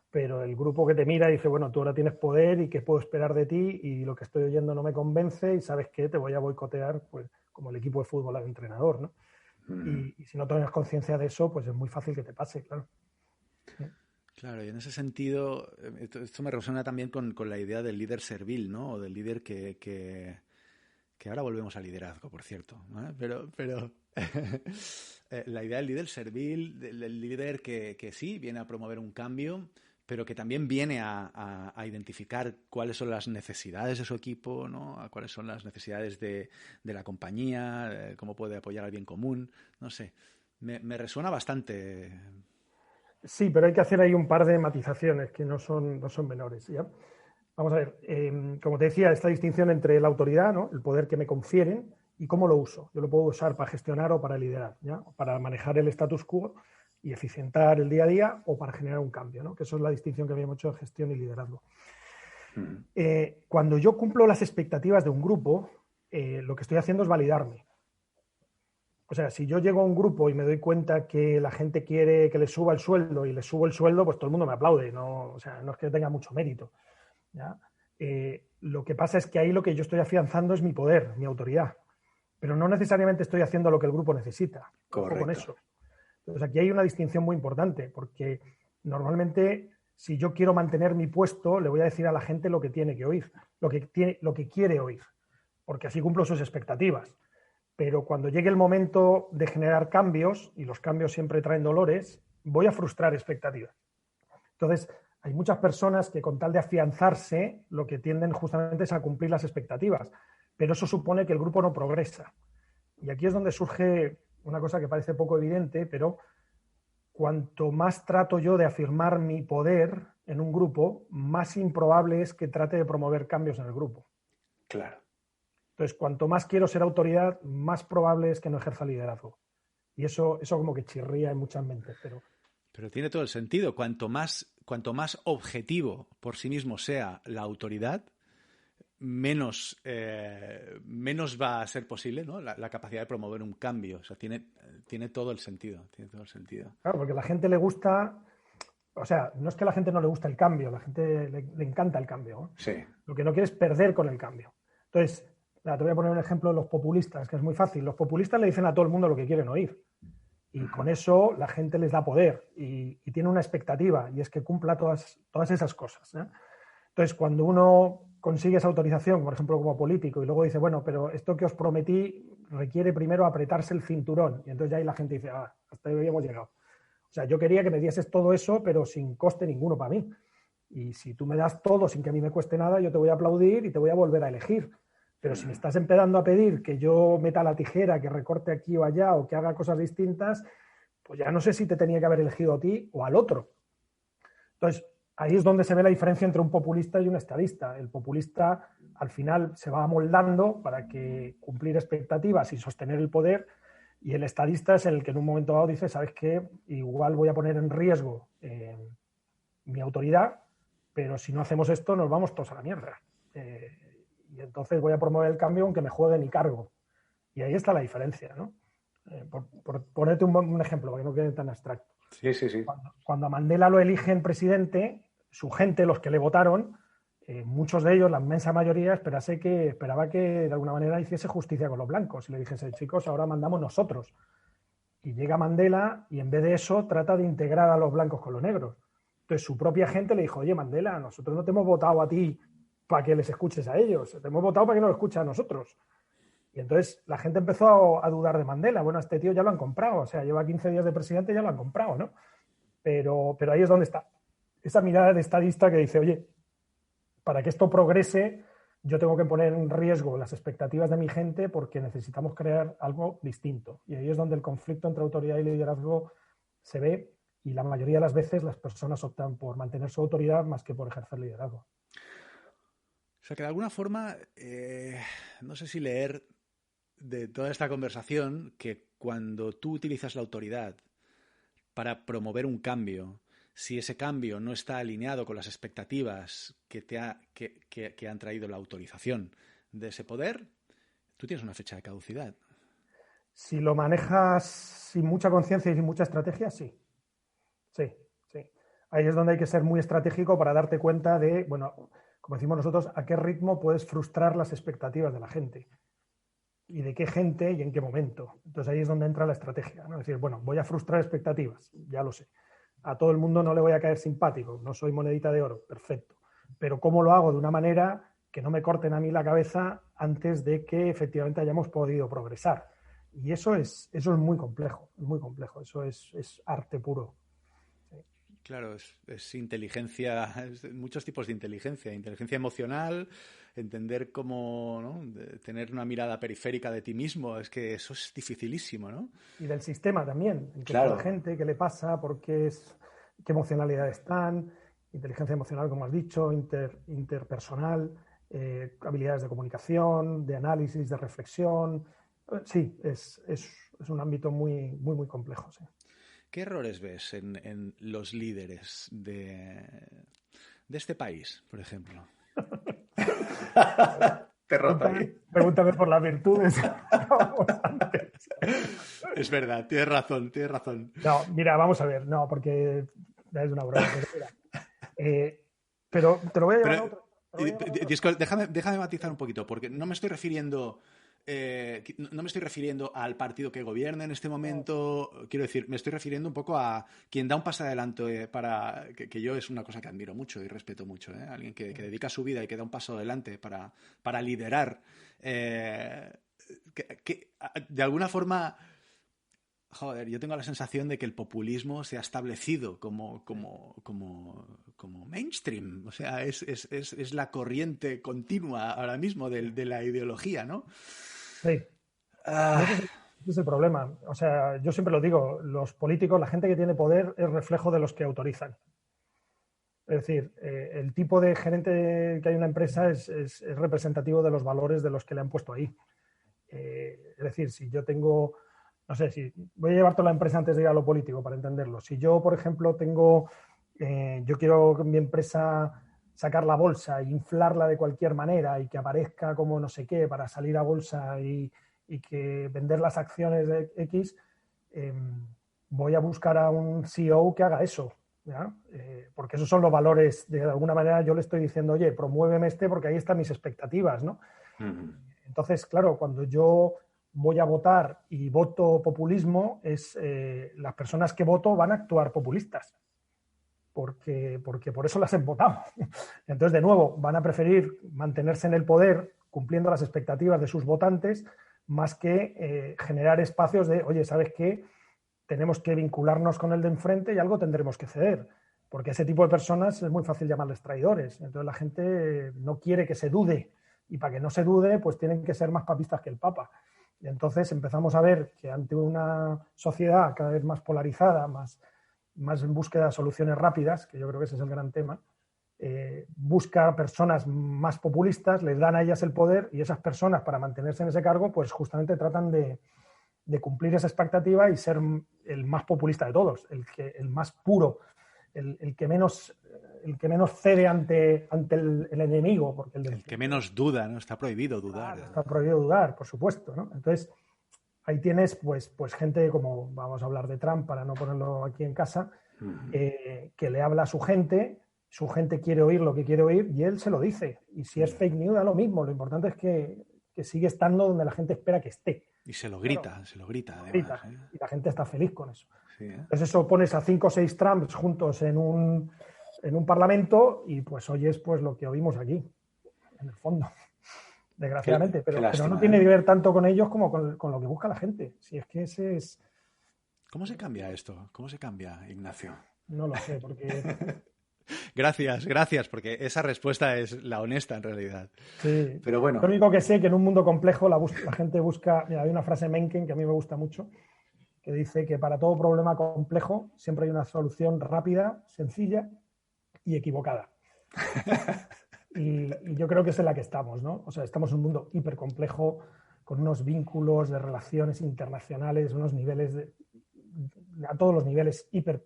Pero el grupo que te mira dice, bueno, tú ahora tienes poder y qué puedo esperar de ti y lo que estoy oyendo no me convence y sabes qué, te voy a boicotear, pues como el equipo de fútbol al entrenador, ¿no? Y si no tienes conciencia de eso, pues es muy fácil que te pase, claro. Claro, y en ese sentido, esto me resuena también con la idea del líder servil, ¿no? O del líder que ahora volvemos al liderazgo, por cierto, ¿no? Pero la idea del líder servil, del líder que sí viene a promover un cambio, pero que también viene a identificar cuáles son las necesidades de su equipo, ¿no? A cuáles son las necesidades de la compañía, cómo puede apoyar al bien común, no sé. Me resuena bastante. Sí, pero hay que hacer ahí un par de matizaciones que no son menores, ¿ya? Vamos a ver, como te decía, esta distinción entre la autoridad, ¿no? El poder que me confieren y cómo lo uso. Yo lo puedo usar para gestionar o para liderar, ¿ya? O para manejar el status quo y eficientar el día a día o para generar un cambio, ¿no? Que eso es la distinción que habíamos hecho de gestión y liderazgo. Cuando yo cumplo las expectativas de un grupo, lo que estoy haciendo es validarme. O sea, si yo llego a un grupo y me doy cuenta que la gente quiere que le suba el sueldo y le subo el sueldo, pues todo el mundo me aplaude, ¿no? O sea, no es que tenga mucho mérito, ¿ya? Lo que pasa es que ahí lo que yo estoy afianzando es mi poder, mi autoridad, pero no necesariamente estoy haciendo lo que el grupo necesita. Correcto. Con eso. Entonces aquí hay una distinción muy importante, porque Normalmente, si yo quiero mantener mi puesto, le voy a decir a la gente lo que tiene que oír, lo que quiere oír, porque así cumplo sus expectativas. Pero cuando llegue el momento de generar cambios, y los cambios siempre traen dolores, voy a frustrar expectativas. Entonces, hay muchas personas que con tal de afianzarse, lo que tienden justamente es a cumplir las expectativas, pero eso supone que el grupo no progresa. Y aquí es donde surge una cosa que parece poco evidente, pero cuanto más trato yo de afirmar mi poder en un grupo, más improbable es que trate de promover cambios en el grupo. Claro. Entonces, cuanto más quiero ser autoridad, más probable es que no ejerza liderazgo. Y eso como que chirría en muchas mentes, Pero tiene todo el sentido. Cuanto más objetivo por sí mismo sea la autoridad, menos va a ser posible, ¿no? La capacidad de promover un cambio. O sea, tiene todo el sentido. Tiene todo el sentido. Claro, porque a la gente le gusta, o sea, no es que a la gente no le gusta el cambio, a la gente le encanta el cambio, ¿no? Sí. Lo que no quiere es perder con el cambio. Entonces, te voy a poner un ejemplo de los populistas, que es muy fácil. Los populistas le dicen a todo el mundo lo que quieren oír. Y con eso la gente les da poder y tiene una expectativa, y es que cumpla todas esas cosas, ¿eh? Entonces, cuando uno consigue esa autorización, por ejemplo, como político, y luego dice, bueno, pero esto que os prometí requiere primero apretarse el cinturón. Y entonces ya ahí la gente dice, hasta ahí hemos llegado. O sea, yo quería que me dieses todo eso, pero sin coste ninguno para mí. Y si tú me das todo sin que a mí me cueste nada, yo te voy a aplaudir y te voy a volver a elegir. Pero si me estás empezando a pedir que yo meta la tijera, que recorte aquí o allá o que haga cosas distintas, pues ya no sé si te tenía que haber elegido a ti o al otro. Entonces, ahí es donde se ve la diferencia entre un populista y un estadista. El populista al final se va amoldando para que cumplir expectativas y sostener el poder, y el estadista es el que en un momento dado dice, ¿sabes qué? Igual voy a poner en riesgo mi autoridad, pero si no hacemos esto nos vamos todos a la mierda. Y entonces voy a promover el cambio aunque me juegue mi cargo. Y ahí está la diferencia, ¿no? Por ponerte un ejemplo, para que no quede tan abstracto. Sí, sí, sí. Cuando a Mandela lo eligen presidente, su gente, los que le votaron, muchos de ellos, la inmensa mayoría, esperaba que de alguna manera hiciese justicia con los blancos y le dijese, chicos, ahora mandamos nosotros. Y llega Mandela y en vez de eso trata de integrar a los blancos con los negros. Entonces su propia gente le dijo, oye, Mandela, nosotros no te hemos votado a ti para que les escuches a ellos, te hemos votado para que nos escuches a nosotros. Y entonces la gente empezó a dudar de Mandela. Bueno, a este tío ya lo han comprado, o sea, lleva 15 días de presidente y ya lo han comprado, ¿no? Pero ahí es donde está esa mirada de estadista que dice, oye, para que esto progrese, yo tengo que poner en riesgo las expectativas de mi gente porque necesitamos crear algo distinto. Y ahí es donde el conflicto entre autoridad y liderazgo se ve, y la mayoría de las veces las personas optan por mantener su autoridad más que por ejercer liderazgo. O sea, que de alguna forma, no sé si leer de toda esta conversación que cuando tú utilizas la autoridad para promover un cambio, si ese cambio no está alineado con las expectativas que han traído la autorización de ese poder, tú tienes una fecha de caducidad. Si lo manejas sin mucha conciencia y sin mucha estrategia, sí. Sí. Ahí es donde hay que ser muy estratégico para darte cuenta de, bueno, como decimos nosotros, a qué ritmo puedes frustrar las expectativas de la gente. Y de qué gente y en qué momento. Entonces ahí es donde entra la estrategia, ¿no? Es decir, bueno, voy a frustrar expectativas, ya lo sé. A todo el mundo no le voy a caer simpático, no soy monedita de oro, perfecto. Pero ¿cómo lo hago de una manera que no me corten a mí la cabeza antes de que efectivamente hayamos podido progresar? Y eso es muy complejo, eso es arte puro. Sí. Claro, es inteligencia, muchos tipos de inteligencia emocional, entender cómo, ¿no?, tener una mirada periférica de ti mismo, es que eso es dificilísimo, ¿no? Y del sistema también, en claro. La gente, qué le pasa, qué emocionalidad están, inteligencia emocional, como has dicho, interpersonal, habilidades de comunicación, de análisis, de reflexión. Sí, es un ámbito muy, muy, muy complejo, sí. ¿Qué errores ves en los líderes de este país, por ejemplo? Pregúntame por las virtudes. Es verdad, tienes razón. No, mira, vamos a ver, no, porque es una broma. Pero te lo voy a llevar a otro. Déjame matizar un poquito, porque no me estoy refiriendo no me estoy refiriendo al partido que gobierna en este momento, quiero decir, me estoy refiriendo un poco a quien da un paso adelante para, que yo es una cosa que admiro mucho y respeto mucho, alguien que dedica su vida y que da un paso adelante para liderar, que de alguna forma... Joder, yo tengo la sensación de que el populismo se ha establecido como mainstream. O sea, es la corriente continua ahora mismo de la ideología, ¿no? Sí. Ese es el problema. O sea, yo siempre lo digo, los políticos, la gente que tiene poder es reflejo de los que autorizan. Es decir, el tipo de gerente que hay en una empresa es representativo de los valores de los que le han puesto ahí. Es decir, si yo tengo... No sé, si voy a llevar toda la empresa antes de ir a lo político para entenderlo. Si yo, por ejemplo, yo quiero que mi empresa sacar la bolsa e inflarla de cualquier manera y que aparezca como no sé qué para salir a bolsa y que vender las acciones de X, voy a buscar a un CEO que haga eso, ¿ya? Porque esos son los valores. De alguna manera yo le estoy diciendo, oye, promuéveme porque ahí están mis expectativas, ¿no? Uh-huh. Entonces, claro, cuando yo voy a votar y voto populismo, las personas que voto van a actuar populistas, porque por eso las he votado. Entonces, de nuevo, van a preferir mantenerse en el poder cumpliendo las expectativas de sus votantes más que generar espacios de, oye, ¿sabes qué? Tenemos que vincularnos con el de enfrente y algo tendremos que ceder, porque ese tipo de personas es muy fácil llamarles traidores. Entonces, la gente no quiere que se dude, y para que no se dude, pues tienen que ser más papistas que el Papa. Y entonces empezamos a ver que ante una sociedad cada vez más polarizada, más en búsqueda de soluciones rápidas, que yo creo que ese es el gran tema, busca personas más populistas, les dan a ellas el poder y esas personas, para mantenerse en ese cargo, pues justamente tratan de cumplir esa expectativa y ser el más populista de todos, el más puro, el que menos cede ante el enemigo. Porque el que menos duda, ¿no? Está prohibido dudar. Claro, está prohibido dudar, por supuesto, ¿no? Entonces, ahí tienes pues gente como, vamos a hablar de Trump para no ponerlo aquí en casa, que le habla a su gente quiere oír lo que quiere oír y él se lo dice. Y si es fake news, da lo mismo. Lo importante es que sigue estando donde la gente espera que esté. Y se lo grita, claro, se lo grita además. Y la gente está feliz con eso. Sí, Entonces eso pones a 5 o 6 Trumps juntos en un parlamento y pues oyes pues lo que oímos aquí, en el fondo. Desgraciadamente, pero no tiene que ver tanto con ellos como con lo que busca la gente. Si es que ese es... ¿Cómo se cambia esto? ¿Cómo se cambia, Ignacio? No lo sé, porque... Gracias, porque esa respuesta es la honesta en realidad. Sí, pero bueno. Lo único que sé que en un mundo complejo la gente busca... Mira, hay una frase de Mencken que a mí me gusta mucho, que dice que para todo problema complejo siempre hay una solución rápida, sencilla y equivocada. Y yo creo que es en la que estamos, ¿no? O sea, estamos en un mundo hipercomplejo, con unos vínculos de relaciones internacionales, unos niveles a todos los niveles hiper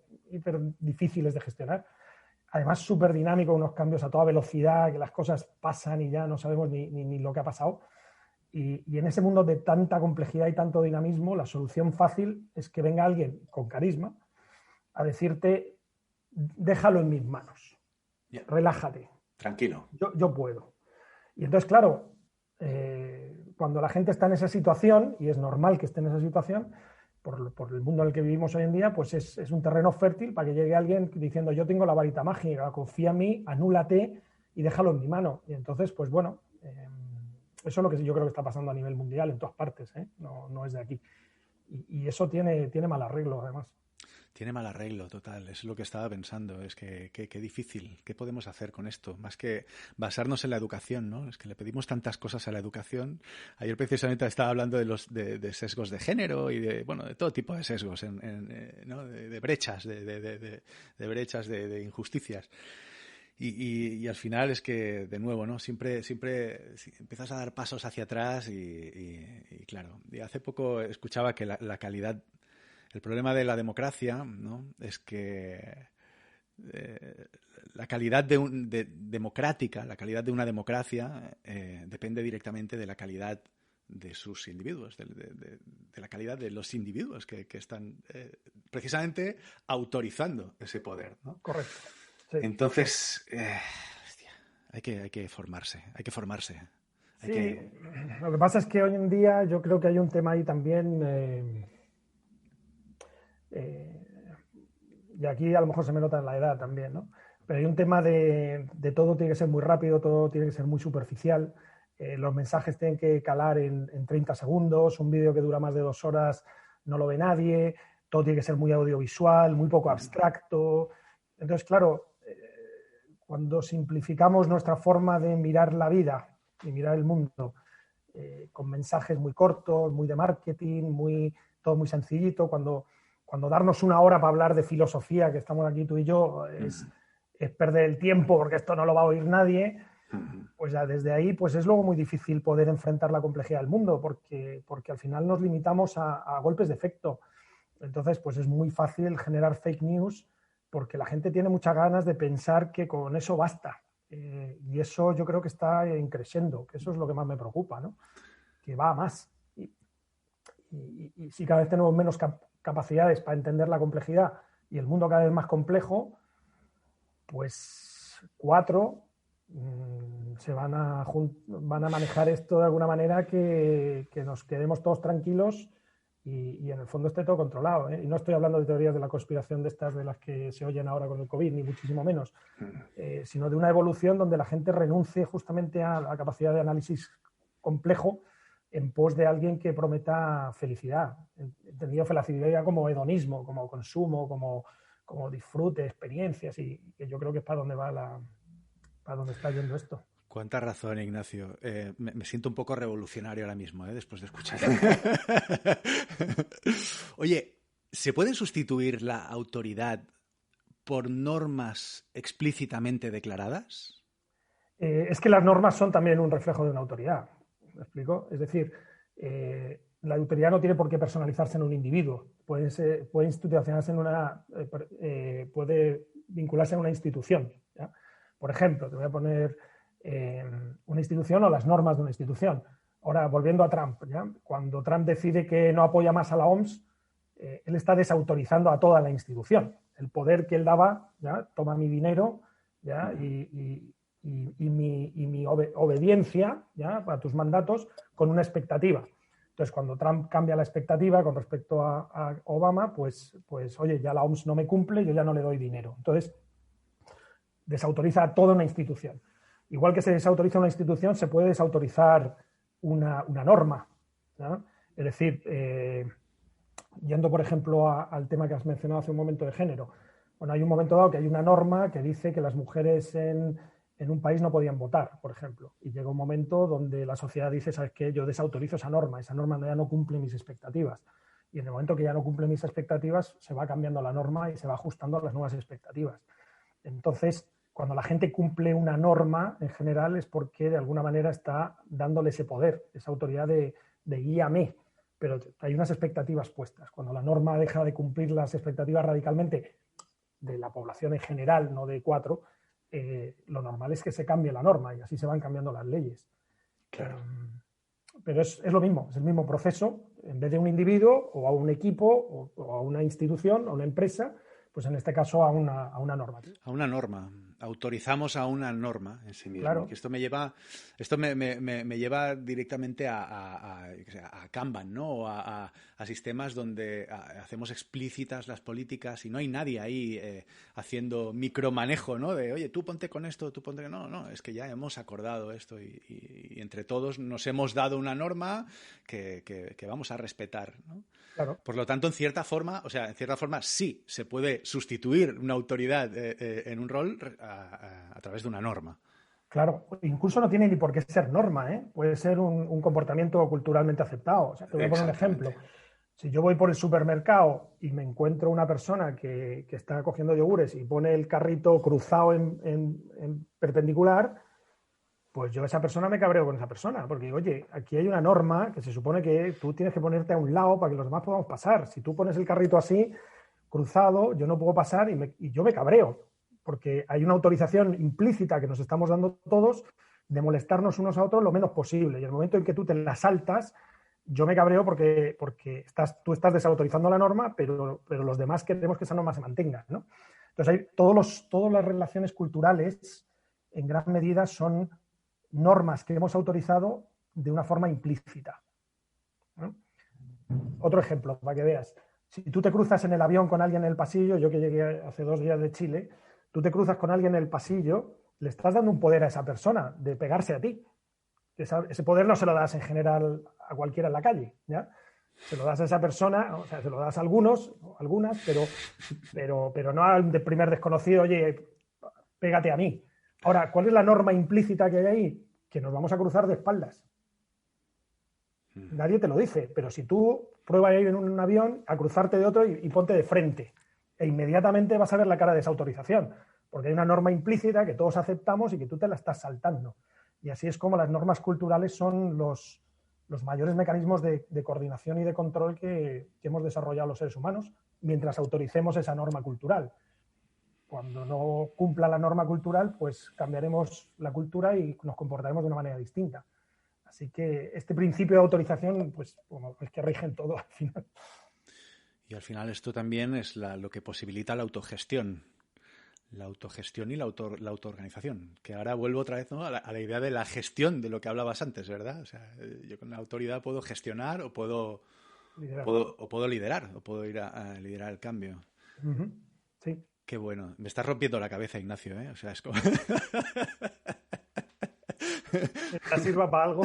difíciles de gestionar. Además, súper dinámico, unos cambios a toda velocidad, que las cosas pasan y ya no sabemos ni lo que ha pasado. Y en ese mundo de tanta complejidad y tanto dinamismo, la solución fácil es que venga alguien con carisma a decirte, déjalo en mis manos, relájate. Tranquilo. Yo puedo. Y entonces, claro, cuando la gente está en esa situación, y es normal que esté en esa situación, por el mundo en el que vivimos hoy en día, pues es un terreno fértil para que llegue alguien diciendo, yo tengo la varita mágica, confía en mí, anúlate y déjalo en mi mano. Y entonces, pues bueno, eso es lo que yo creo que está pasando a nivel mundial en todas partes, no es de aquí. Y eso tiene mal arreglo, además. Tiene mal arreglo, total. Es lo que estaba pensando. Es que difícil. ¿Qué podemos hacer con esto? Más que basarnos en la educación, ¿no? Es que le pedimos tantas cosas a la educación. Ayer precisamente estaba hablando de sesgos de género y de todo tipo de sesgos, ¿no? de brechas, de brechas, de injusticias. Y al final es que, de nuevo, ¿no? Siempre empiezas a dar pasos hacia atrás y claro. Y hace poco escuchaba que la calidad... El problema de la democracia, ¿no? Es que la calidad democrática, la calidad de una democracia depende directamente de la calidad de sus individuos, de la calidad de los individuos que están precisamente autorizando ese poder, ¿no? Correcto. Sí. Entonces, hay que formarse, Sí, lo que pasa es que hoy en día yo creo que hay un tema ahí también, y aquí a lo mejor se me nota en la edad también, ¿no? Pero hay un tema de todo tiene que ser muy rápido, todo tiene que ser muy superficial, los mensajes tienen que calar en 30 segundos, un vídeo que dura más de 2 horas no lo ve nadie, todo tiene que ser muy audiovisual, muy poco abstracto. Entonces, claro, cuando simplificamos nuestra forma de mirar la vida y mirar el mundo con mensajes muy cortos, muy de marketing, todo muy sencillito, cuando darnos una hora para hablar de filosofía, que estamos aquí tú y yo, es perder el tiempo porque esto no lo va a oír nadie, pues ya desde ahí pues es luego muy difícil poder enfrentar la complejidad del mundo porque al final nos limitamos a golpes de efecto. Entonces pues es muy fácil generar fake news porque la gente tiene muchas ganas de pensar que con eso basta. Y eso yo creo que está creciendo, que eso es lo que más me preocupa, ¿no? Que va a más. Y si cada vez tenemos menos capacidades para entender la complejidad y el mundo cada vez más complejo, pues 4 se van a manejar esto de alguna manera que nos quedemos todos tranquilos y en el fondo esté todo controlado, ¿eh? Y no estoy hablando de teorías de la conspiración de estas de las que se oyen ahora con el COVID, ni muchísimo menos, sino de una evolución donde la gente renuncie justamente a la capacidad de análisis complejo en pos de alguien que prometa felicidad, entendido felicidad como hedonismo, como consumo, como disfrute, experiencias, y que yo creo que es para donde para donde está yendo esto. Cuánta razón, Ignacio. Me siento un poco revolucionario ahora mismo, después de escuchar. Oye, ¿se puede sustituir la autoridad por normas explícitamente declaradas? Es que las normas son también un reflejo de una autoridad. ¿Me explico? Es decir, la autoridad no tiene por qué personalizarse en un individuo. Puede institucionalizarse puede vincularse a una institución, ¿ya? Por ejemplo, te voy a poner una institución o las normas de una institución. Ahora, volviendo a Trump, ¿ya? Cuando Trump decide que no apoya más a la OMS, él está desautorizando a toda la institución. El poder que él daba, ¿ya? Toma mi dinero, ¿ya? Y mi obediencia, ¿ya? A tus mandatos con una expectativa. Entonces, cuando Trump cambia la expectativa con respecto a Obama, pues, oye, ya la OMS no me cumple, yo ya no le doy dinero. Entonces, desautoriza a toda una institución. Igual que se desautoriza una institución, se puede desautorizar una norma, ¿no? Es decir, yendo, por ejemplo, al tema que has mencionado hace un momento de género. Bueno, hay un momento dado que hay una norma que dice que las mujeres en un país no podían votar, por ejemplo. Y llega un momento donde la sociedad dice, ¿sabes qué? Yo desautorizo esa norma ya no cumple mis expectativas. Y en el momento que ya no cumple mis expectativas, se va cambiando la norma y se va ajustando a las nuevas expectativas. Entonces, cuando la gente cumple una norma, en general, es porque de alguna manera está dándole ese poder, esa autoridad de guíame. Pero hay unas expectativas puestas. Cuando la norma deja de cumplir las expectativas radicalmente de la población en general, no de 4, lo normal es que se cambie la norma y así se van cambiando las leyes. Claro. Pero es lo mismo, es el mismo proceso. En vez de un individuo o a un equipo o a una institución, a una empresa, pues en este caso a una normativa. A una norma. Autorizamos a una norma en sí mismo. Claro. Que esto me lleva directamente a Kanban, ¿no? O a sistemas donde hacemos explícitas las políticas y no hay nadie ahí haciendo micromanejo, ¿no? De, oye, tú ponte con esto, tú ponte... No, es que ya hemos acordado esto y entre todos nos hemos dado una norma que vamos a respetar, ¿no? Claro. Por lo tanto, en cierta forma sí se puede sustituir una autoridad en un rol a través de una norma. Claro, incluso no tiene ni por qué ser norma, ¿eh? Puede ser un comportamiento culturalmente aceptado. O sea, te voy a poner un ejemplo. Si yo voy por el supermercado y me encuentro una persona que está cogiendo yogures y pone el carrito cruzado en perpendicular, pues yo a esa persona me cabreo con esa persona, porque digo, oye, aquí hay una norma que se supone que tú tienes que ponerte a un lado para que los demás podamos pasar. Si tú pones el carrito así, cruzado, yo no puedo pasar y yo me cabreo, porque hay una autorización implícita que nos estamos dando todos de molestarnos unos a otros lo menos posible. Y en el momento en que tú te la saltas, yo me cabreo porque tú estás desautorizando la norma, pero los demás queremos que esa norma se mantenga, ¿no? Entonces, todas las relaciones culturales, en gran medida, son normas que hemos autorizado de una forma implícita, ¿no? Otro ejemplo, para que veas. Si tú te cruzas en el avión con alguien en el pasillo, yo que llegué hace 2 días de Chile, tú te cruzas con alguien en el pasillo, le estás dando un poder a esa persona de pegarse a ti. Ese poder no se lo das en general a cualquiera en la calle, ¿ya? Se lo das a esa persona, o sea, se lo das a algunas, pero no al primer desconocido, oye, pégate a mí. Ahora, ¿cuál es la norma implícita que hay ahí? Que nos vamos a cruzar de espaldas. Nadie te lo dice, pero si tú pruebas ir en un avión a cruzarte de otro y ponte de frente, e inmediatamente vas a ver la cara de esa autorización, porque hay una norma implícita que todos aceptamos y que tú te la estás saltando. Y así es como las normas culturales son los mayores mecanismos de coordinación y de control que hemos desarrollado los seres humanos mientras autoricemos esa norma cultural. Cuando no cumpla la norma cultural, pues cambiaremos la cultura y nos comportaremos de una manera distinta. Así que este principio de autorización, pues es que rige en todo al final. Y al final esto también es lo que posibilita la autogestión. La autogestión y la autoorganización. Que ahora vuelvo otra vez, ¿no?, a la idea de la gestión de lo que hablabas antes, ¿verdad? O sea, yo con la autoridad puedo gestionar o puedo liderar, o puedo ir a liderar el cambio. Uh-huh. Sí. Qué bueno. Me estás rompiendo la cabeza, Ignacio, ¿eh? O sea, es como... ¿Te sirva para algo?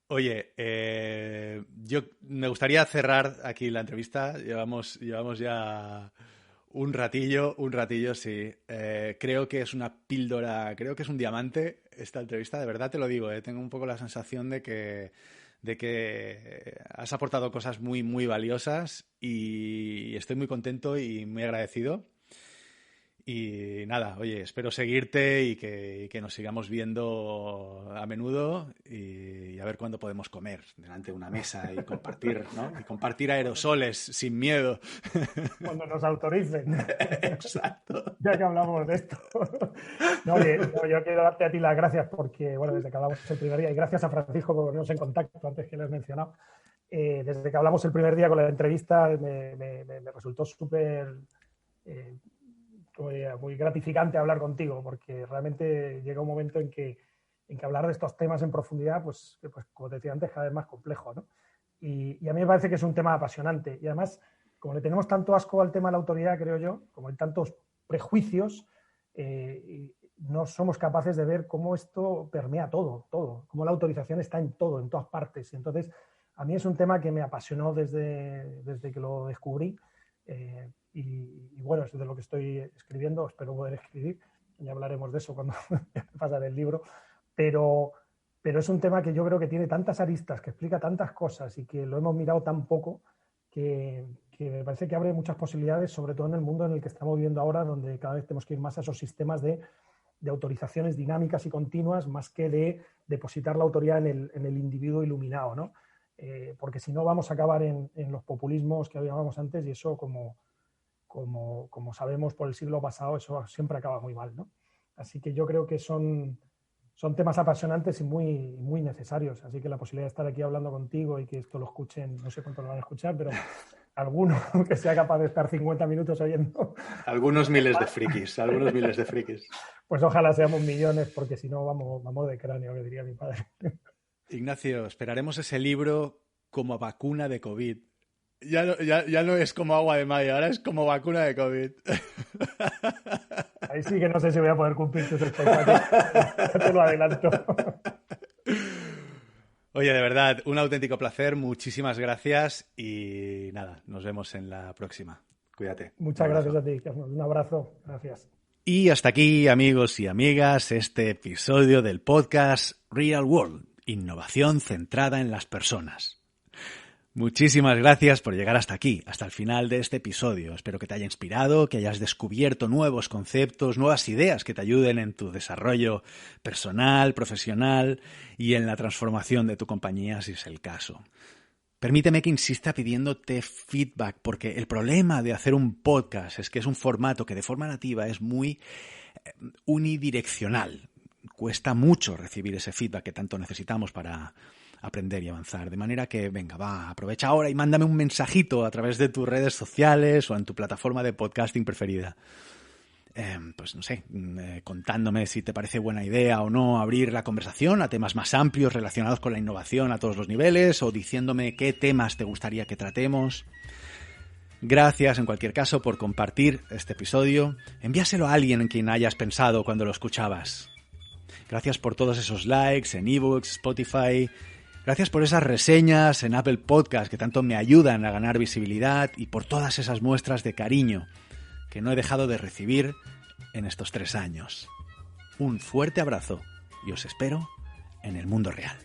Oye, yo me gustaría cerrar aquí la entrevista. Llevamos ya un ratillo, sí. Creo que es una píldora, creo que es un diamante esta entrevista. De verdad te lo digo, tengo un poco la sensación de que has aportado cosas muy, muy valiosas y estoy muy contento y muy agradecido. Y nada, oye, espero seguirte y que nos sigamos viendo a menudo y a ver cuándo podemos comer delante de una mesa y compartir, ¿no? Y compartir aerosoles sin miedo. Cuando nos autoricen. Exacto. Ya que hablamos de esto. No, oye, yo quiero darte a ti las gracias porque, bueno, desde que hablamos el primer día, y gracias a Francisco por ponernos en contacto antes que lo has mencionado, desde que hablamos el primer día con la entrevista me resultó súper... muy gratificante hablar contigo, porque realmente llega un momento en que hablar de estos temas en profundidad, pues como te decía antes, cada vez más complejo, ¿no? Y a mí me parece que es un tema apasionante. Y además, como le tenemos tanto asco al tema de la autoridad, creo yo, como hay tantos prejuicios, no somos capaces de ver cómo esto permea todo, cómo la autorización está en todo, en todas partes. Y entonces, a mí es un tema que me apasionó desde que lo descubrí. Y bueno, es de lo que estoy escribiendo, espero poder escribir, ya hablaremos de eso cuando pasaré el libro, pero es un tema que yo creo que tiene tantas aristas, que explica tantas cosas y que lo hemos mirado tan poco, que me parece que abre muchas posibilidades, sobre todo en el mundo en el que estamos viviendo ahora, donde cada vez tenemos que ir más a esos sistemas de autorizaciones dinámicas y continuas, más que de depositar la autoridad en el individuo iluminado, ¿no? Porque si no vamos a acabar en los populismos que hablábamos antes, y eso como sabemos por el siglo pasado, eso siempre acaba muy mal, ¿no? Así que yo creo que son temas apasionantes y muy, muy necesarios. Así que la posibilidad de estar aquí hablando contigo y que esto lo escuchen, no sé cuánto lo van a escuchar, pero alguno que sea capaz de estar 50 minutos oyendo. Algunos miles de frikis. Pues ojalá seamos millones, porque si no vamos de cráneo, que diría mi padre. Ignacio, esperaremos ese libro como vacuna de COVID. Ya no es como agua de mayo, ahora es como vacuna de COVID. Ahí sí que no sé si voy a poder cumplir tus expectativas. Ya te lo adelanto. Oye, de verdad, un auténtico placer. Muchísimas gracias y nada, nos vemos en la próxima. Cuídate. Muchas gracias a ti. Un abrazo. Gracias. Y hasta aquí, amigos y amigas, este episodio del podcast Real World, innovación centrada en las personas. Muchísimas gracias por llegar hasta aquí, hasta el final de este episodio. Espero que te haya inspirado, que hayas descubierto nuevos conceptos, nuevas ideas que te ayuden en tu desarrollo personal, profesional y en la transformación de tu compañía, si es el caso. Permíteme que insista pidiéndote feedback, porque el problema de hacer un podcast es que es un formato que de forma nativa es muy unidireccional. Cuesta mucho recibir ese feedback que tanto necesitamos para aprender y avanzar. De manera que, venga, aprovecha ahora y mándame un mensajito a través de tus redes sociales o en tu plataforma de podcasting preferida. pues no sé, contándome si te parece buena idea o no abrir la conversación a temas más amplios relacionados con la innovación a todos los niveles, o diciéndome qué temas te gustaría que tratemos. Gracias, en cualquier caso, por compartir este episodio. Envíaselo a alguien en quien hayas pensado cuando lo escuchabas. Gracias por todos esos likes en iVoox, Spotify. Gracias por esas reseñas en Apple Podcast que tanto me ayudan a ganar visibilidad, y por todas esas muestras de cariño que no he dejado de recibir en estos 3 años. Un fuerte abrazo y os espero en el mundo real.